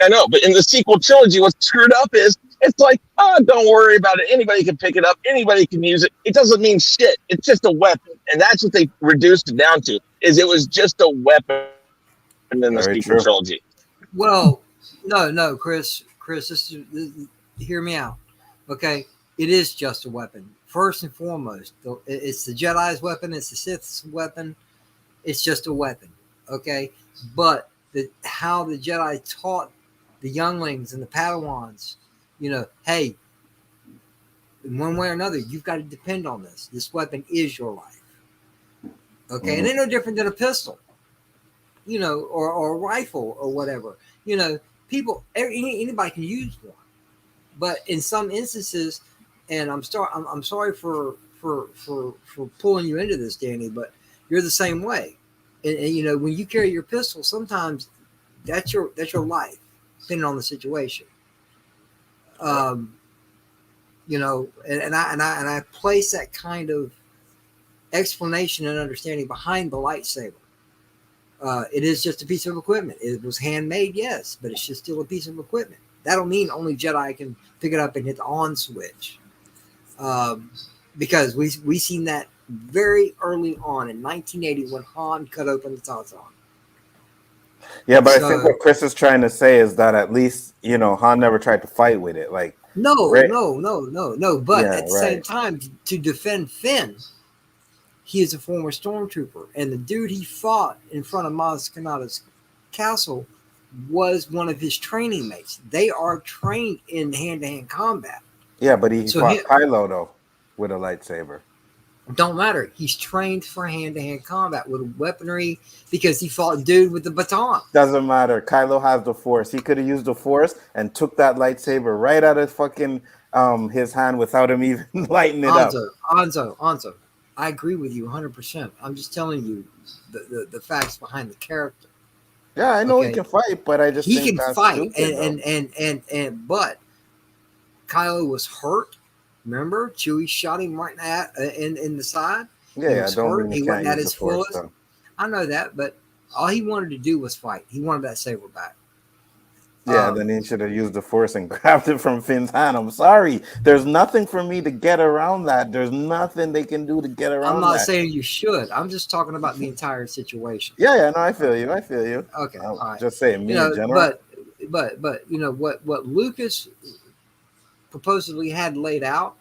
I know, but in the sequel trilogy, what's screwed up is it's like, don't worry about it. Anybody can pick it up. Anybody can use it. It doesn't mean shit. It's just a weapon, and that's what they reduced it down to. Is it was just a weapon in the sequel trilogy. Well, no, Chris, hear me out. Okay, it is just a weapon. First and foremost, it's the Jedi's weapon. It's the Sith's weapon. It's just a weapon. Okay, but how the Jedi taught the younglings and the Padawans, hey, in one way or another, you've got to depend on this. This weapon is your life. Okay, and it's no different than a pistol, or a rifle or whatever. People, anybody can use one, but in some instances, and I'm sorry for pulling you into this, Danny, but you're the same way. And when you carry your pistol, sometimes that's your life, depending on the situation. And I place that kind of explanation and understanding behind the lightsaber. It is just a piece of equipment. It was handmade, yes, but it's just still a piece of equipment. That'll mean only Jedi can pick it up and hit the on switch. Because we seen that very early on in 1980 when Han cut open the Tauntaun. Yeah, but I think what Chris is trying to say is that at least, Han never tried to fight with it. Like, no. But at the same time, to defend Finn, he is a former stormtrooper, and the dude he fought in front of Maz Kanata's castle was one of his training mates. They are trained in hand-to-hand combat. Yeah, but he fought Kylo though with a lightsaber. Don't matter. He's trained for hand-to-hand combat with weaponry because he fought a dude with the baton. Doesn't matter. Kylo has the Force. He could have used the Force and took that lightsaber right out of fucking his hand without him even lighting it up. Anzo. I agree with you 100%. I'm just telling you the facts behind the character. Yeah, I know he can fight, but I just he think can fight, and but Kylo was hurt. Remember, Chewie shot him right in the side. Yeah, I don't hurt. He wasn't at his fullest. I know that, but all he wanted to do was fight. He wanted that saber back. Yeah, then he should have used the Force and grabbed it from Finn's hand. I'm sorry. There's nothing for me to get around that. There's nothing they can do to get around that. I'm not saying you should. I'm just talking about the entire situation. Yeah, no, I feel you. Okay, all right. Just saying, in general. But what Lucas supposedly had laid out,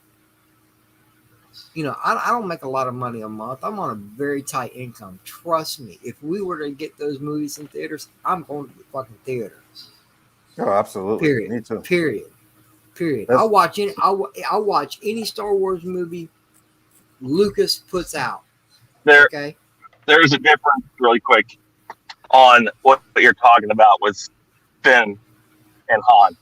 I don't make a lot of money a month. I'm on a very tight income. Trust me. If we were to get those movies in theaters, I'm going to the fucking theater. Oh, absolutely. Period. Me too. Period. I'll watch any Star Wars movie Lucas puts out. Okay. There's a difference, really quick, on what you're talking about with Finn and Han.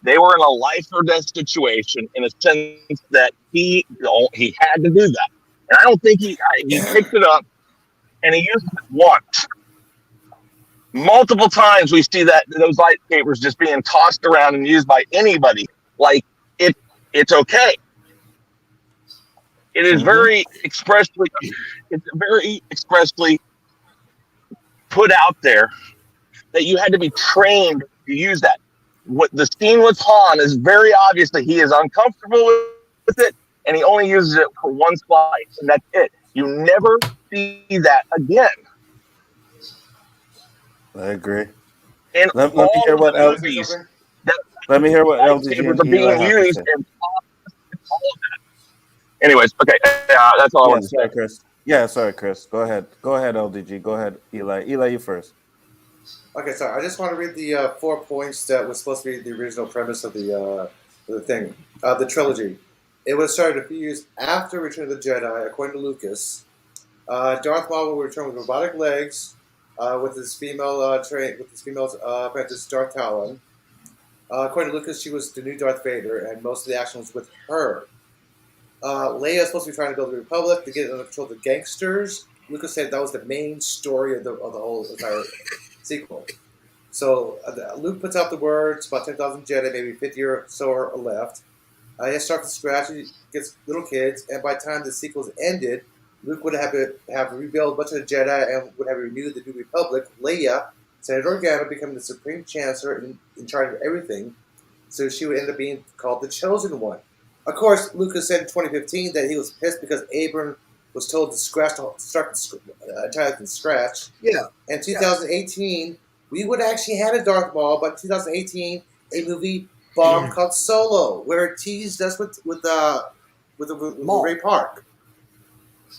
They were in a life or death situation in a sense that he had to do that, and I don't think he picked it up and he used it once. multiple times we see that those lightsabers just being tossed around and used by anybody. Like it's okay. It is very expressly. It's very expressly put out there that you had to be trained to use that. What the scene with Han is very obvious that he is uncomfortable with it, and he only uses it for one slice, and that's it. You never see that again. I agree. In Let all me hear what else. movies, Let me hear what LDG lightsabers and are being Eli have to used, say. and all of that. Anyways, okay, that's all I Yeah, wanted to sorry, say. Chris. Yeah, sorry, Chris. Go ahead. Go ahead, LDG. Go ahead, Eli. Eli, you first. Okay, sorry. I just want to read the 4 points that was supposed to be the original premise of the thing, the trilogy. It was started a few years after Return of the Jedi, according to Lucas. Darth Maul will return with robotic legs, with his female apprentice Darth Talon. According to Lucas, she was the new Darth Vader, and most of the action was with her. Leia is supposed to be trying to build the Republic to get under control of the gangsters. Lucas said that was the main story of the whole entire sequel. So Luke puts out the words, about 10,000 Jedi, maybe 50 or so are left. He starts from scratch, he gets little kids, and by the time the sequel's ended, Luke would have rebuilt a bunch of the Jedi and would have renewed the New Republic. Leia, Senator Organa, becoming the Supreme Chancellor in charge of everything. So she would end up being called the Chosen One. Of course, Lucas said in 2015 that he was pissed because Abram was told to start entirely from scratch. Yeah. In 2018, we would actually had a Darth Maul, but in 2018, a movie bomb called Solo, where it teased us with Ray Park.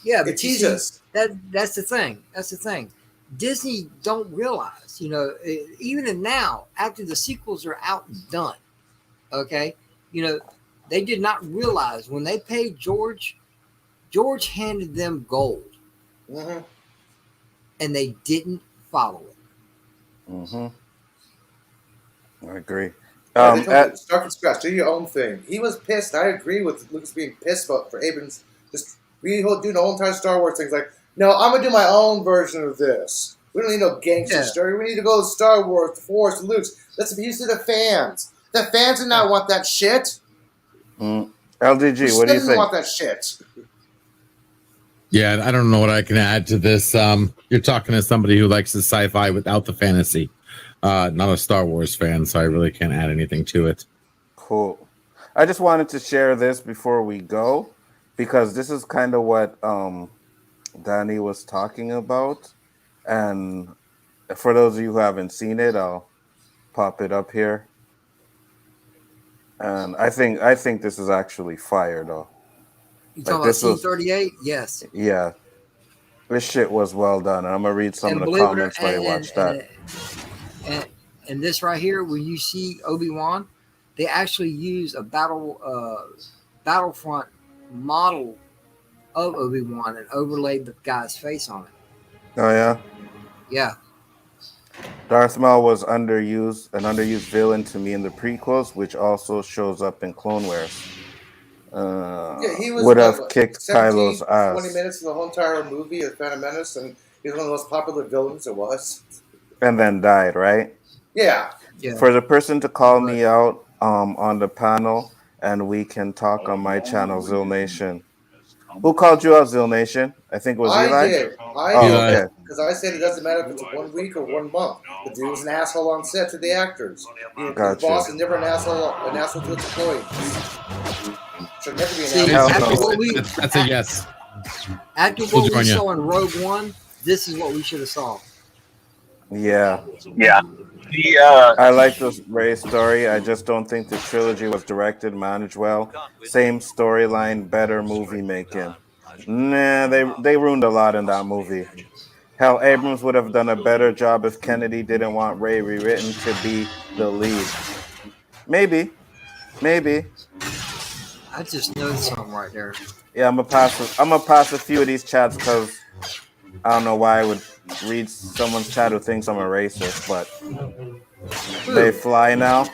Yeah, but it teased us. That's the thing. That's the thing. Disney don't realize, even now, after the sequels are out and done, okay, they did not realize when they paid George handed them gold, and they didn't follow it. I agree. They told him to start from scratch, do your own thing. He was pissed. I agree with Lucas being pissed for Abrams just doing the whole entire Star Wars things. Like, no, I'm gonna do my own version of this. We don't need no gangster story. We need to go to Star Wars, the Force, the Luke's. Let's abuse to the fans. The fans do not want that shit. LDG, what do you think? Want that shit. Yeah, I don't know what I can add to this. You're talking to somebody who likes the sci-fi without the fantasy. Not a Star Wars fan, so I really can't add anything to it. Cool. I just wanted to share this before we go, because this is kind of what Danny was talking about. And for those of you who haven't seen it, I'll pop it up here. And I think this is actually fire, though. You talking about Scene 38? Yes. Yeah. This shit was well done. I'm going to read some of the comments while you watch that. And this right here, where you see Obi-Wan, they actually use a Battlefront model of Obi-Wan and overlaid the guy's face on it. Oh, yeah? Yeah. Darth Maul was an underused villain to me in the prequels, which also shows up in Clone Wars. He was would have kicked Kylo's ass. 20 minutes in the whole entire movie of Phantom Menace, and he was one of the most popular villains there was. And then died, right? Yeah. For the person to call me out on the panel, and we can talk on my channel, Zil Nation. Who called you out, Zil Nation? I think it was Eli? I did. Okay. Because I said it doesn't matter if it's 1 week or 1 month. The dude was an asshole on set to the actors. Gotcha. The boss is never an asshole to its employees. Should never be an asshole. That's a yes. After what we saw in Rogue One, this is what we should have saw. Yeah. Yeah. I like this Rey story. I just don't think the trilogy was directed, managed well. Same storyline, better movie making. Nah, they ruined a lot in that movie. Hell, Abrams would have done a better job if Kennedy didn't want Rey rewritten to be the lead. Maybe. I just noticed something right there. Yeah, I'm gonna pass a few of these chats because I don't know why I would read someone's chat who thinks I'm a racist, but they fly now.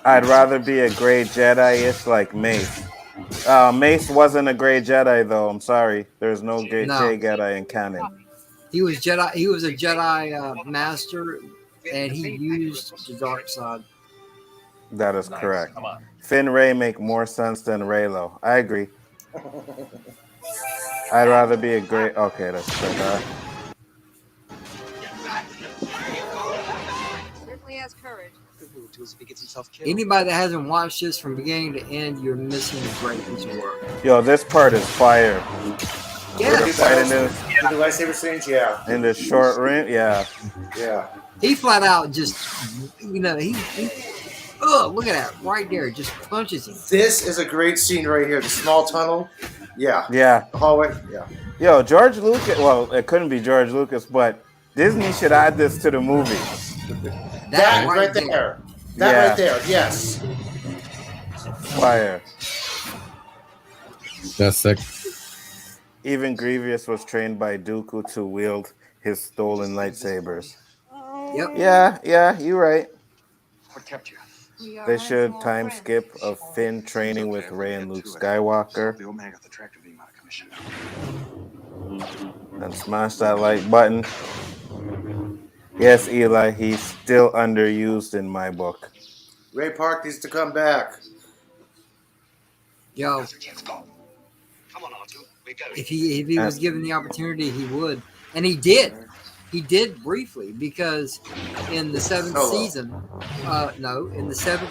I'd rather be a gray Jedi-ish like Mace. Mace wasn't a gray Jedi, though. I'm sorry. There's no gray Jedi in canon. He was Jedi. He was a Jedi master, and he used the dark side. That is correct. Finn Ray make more sense than Raylo. I agree. I'd rather be a great. Okay, that's good. Certainly has courage. Anybody that hasn't watched this from beginning to end, you're missing a great piece of work. Yo, this part is fire. Yeah, Fighting The lightsaber scenes, yeah. in the short range, yeah. Yeah. he flat out just, he look at that right there, just punches him. This is a great scene right here. The small tunnel. Yeah. Yeah. The hallway. Yeah. Yo, George Lucas, well, it couldn't be George Lucas, but Disney should add this to the movie. That right there. That Yeah. right there. Yes. Fire. That's sick. Even Grievous was trained by Dooku to wield his stolen lightsabers. Yep. Yeah, you're right. What kept you? They should time skip of Finn training with Rey and Luke Skywalker. The old man got the tractor beam out of commission. And smash that like button. Yes, Eli, he's still underused in my book. Ray Park needs to come back. Yo, if he was given the opportunity, he would, and he did. He did briefly, because in the seventh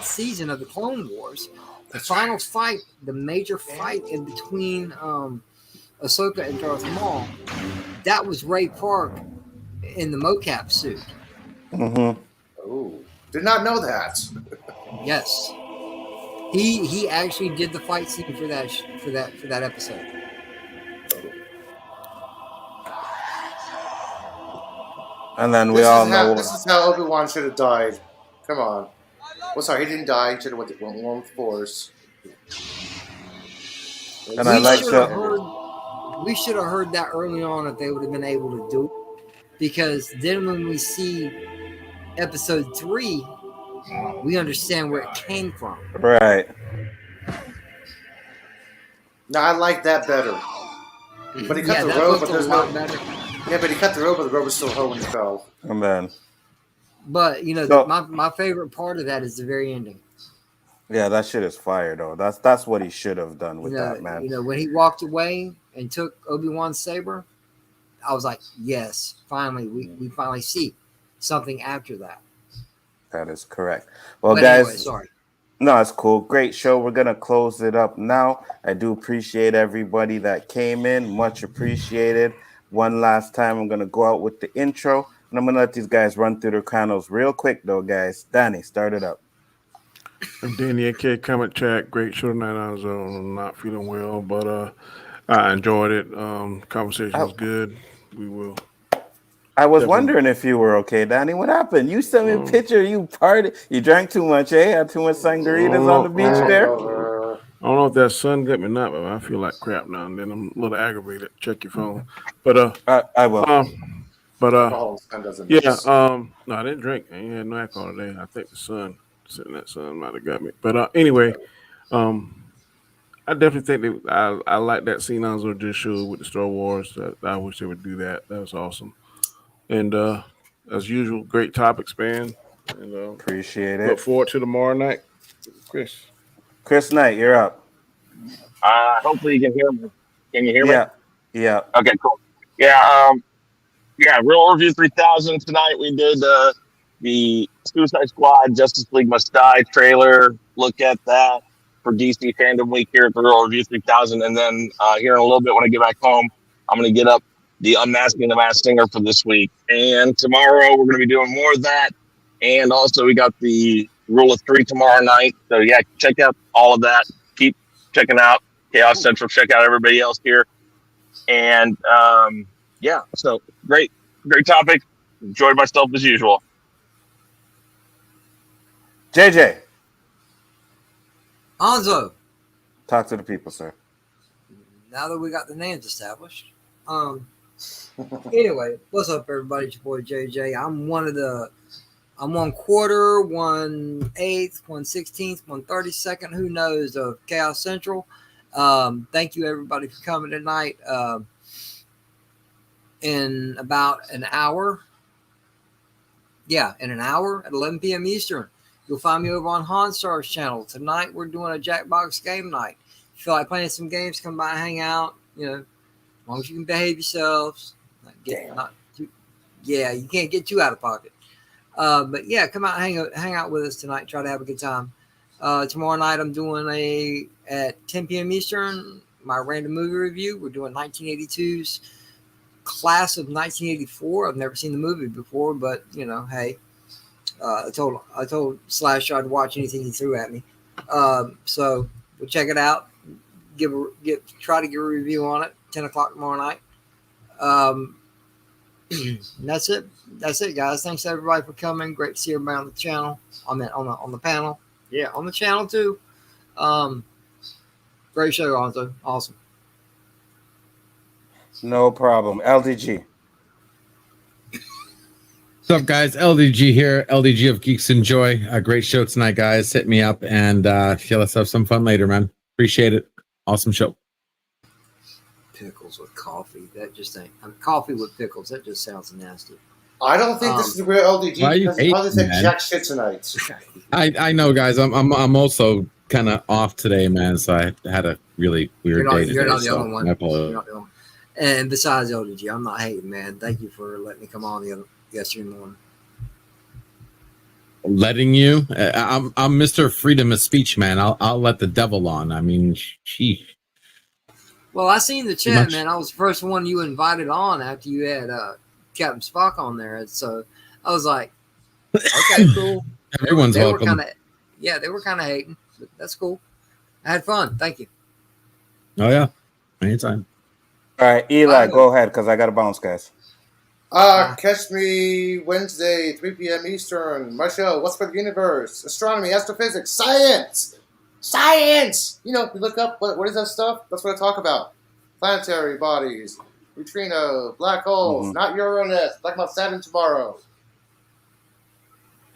season of the Clone Wars, the final fight, the major fight in between Ahsoka and Darth Maul, that was Ray Park in the mocap suit. Mm-hmm. Oh, did not know that. Yes, he actually did the fight scene for that episode. And then we all know This is how Obi-Wan should have died. Come on. Well, sorry, he didn't die. He should have went with Force. And I like we should have heard that early on if they would have been able to do it. Because then when we see episode 3, we understand where it came from. right. No, I like that better. But he cut the rope, but there's no. Better. Yeah, but he cut the rope, but the rope was still home when he fell. And then But So- my favorite part of that is the very ending. yeah, that shit is fire though. That's what he should have done with that, man. When he walked away and took Obi-Wan's saber, I was like, yes, finally, we finally see something after that. That is correct. Well, But guys, anyway, sorry. no, it's cool. Great show. We're gonna close it up now. I do appreciate everybody that came in. Much appreciated. One last time, I'm gonna go out with the intro, and I'm gonna let these guys run through their channels real quick, though, guys. Danny, start it up. I'm Danny AK comment chat. Great show tonight. I was not feeling well, but I enjoyed it. Conversation was good. We will. I was Definitely. wondering if you were okay, Danny. What happened? You sent me a picture. You partied. You drank too much, eh? Had too much sangaritas on the beach there. I don't know if that sun got me or not, but I feel like crap now and then. I'm a little aggravated. Check your phone. But I will. Yeah. No, I didn't drink. I ain't had no alcohol today. I think the sun, sitting in that sun, might have got me. But anyway, I definitely think that I like that scene Nzo just showed with the Star Wars. I wish they would do that. That was awesome. And as usual, great topics, man. And Appreciate look it. forward to tomorrow night, Chris. Chris Knight, you're up. Hopefully you can hear me. Can you hear me? Yeah. Okay, cool. Yeah, Real Review 3000 tonight. We did the Suicide Squad Justice League Must Die trailer. Look at that for DC Fandom Week here at the Real Review 3000. And then here in a little bit when I get back home, I'm going to get up the Unmasking the Masked Singer for this week. And tomorrow we're going to be doing more of that. And also we got the Rule of 3 tomorrow night. So yeah, check out all of that. Keep checking out Chaos Central. Check out everybody else here. And so great topic. Enjoyed myself as usual. JJ, Nzo, talk to the people, sir. now that we got the names established. Anyway, what's up, everybody? It's your boy JJ. I'm 1/4, 1/8, 1/16, 1/32, who knows, of Chaos Central. Thank you, everybody, for coming tonight. in about an hour. Yeah, in an hour at 11 p.m. Eastern. You'll find me over on Honstar's channel. Tonight, we're doing a Jackbox game night. If you feel like playing some games, come by and hang out. You know, as long as you can behave yourselves. You can't get too out of pocket. But yeah, come out and hang out with us tonight. Try to have a good time. Tomorrow night, I'm doing at 10 p.m. Eastern, my random movie review. We're doing 1982's Class of 1984. I've never seen the movie before, but you know, hey, I told Slash I'd watch anything he threw at me. So we'll check it out. Try to give a review on it. 10 o'clock tomorrow night. That's it, guys. Thanks to everybody for coming. Great to see everybody on the channel. On the panel. Yeah, on the channel too. Great show, Nzo. Awesome. No problem. LDG. What's up, guys? LDG here. LDG of Geeks Enjoy. A great show tonight, guys. Hit me up and let's have some fun later, man. Appreciate it. Awesome show. Pickles with coffee. That just ain't. Coffee with pickles. That just sounds nasty. I don't think this is the real LDG. Why you because he probably hating, said man? jack shit tonight. I know, guys. I'm also kind of off today, man. So I had a really weird day today. You're not the so only one. I apologize. You're not the only one. And besides LDG, I'm not hating, man. Thank you for letting me come on yesterday morning. Letting you, I'm Mr. Freedom of Speech, man. I'll let the devil on. I mean, gee. Well, I seen the chat, man. I was the first one you invited on after you had Captain Spock on there, and so I was like, okay, cool. Everyone's welcome. They were kind of hating, but that's cool. I had fun. Thank you. Oh yeah, anytime. All right, Eli, go ahead because I got to bounce, guys. Catch me Wednesday, 3 p.m. Eastern. My show, What's for the Universe? Astronomy, astrophysics, science! Science! You know, you look up, what is that stuff? That's what I talk about. Planetary bodies, neutrino, black holes, not Uranus. Talk about Saturn tomorrow.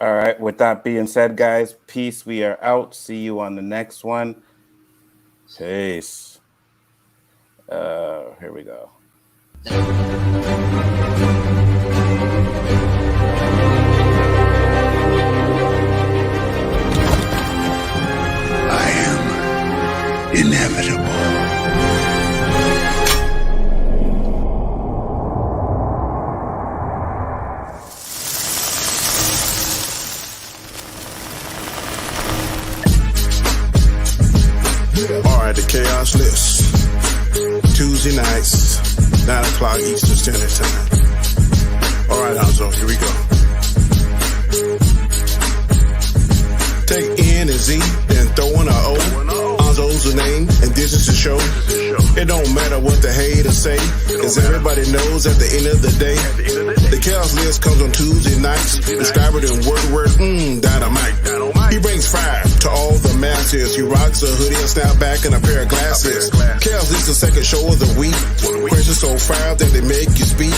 All right, with that being said, guys, peace. We are out. See you on the next one. Peace. Here we go. I am inevitable. Alright, the Chaos List. Tuesday nights, 9 o'clock Eastern Standard Time. Alright, Nzo, here we go. Take N and Z, then throw in a O. Nzo's the name, and this is the show. It don't matter what the haters say, cause everybody knows at the end of the day, the Chaos List comes on Tuesday nights. Describe it in word, dynamite. He brings fire to all the masses. He rocks a hoodie, a snapback, and a pair of glasses. Chaos List, the second show of the week. Questions so fire that they make you speak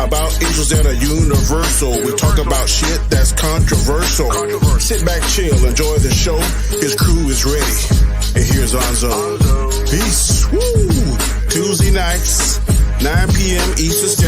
about angels that are universal. We talk about shit that's controversial. Sit back, chill, enjoy the show. His crew is ready. And here's Nzo. Peace. Woo! Tuesday nights, 9 p.m. Eastern Standard.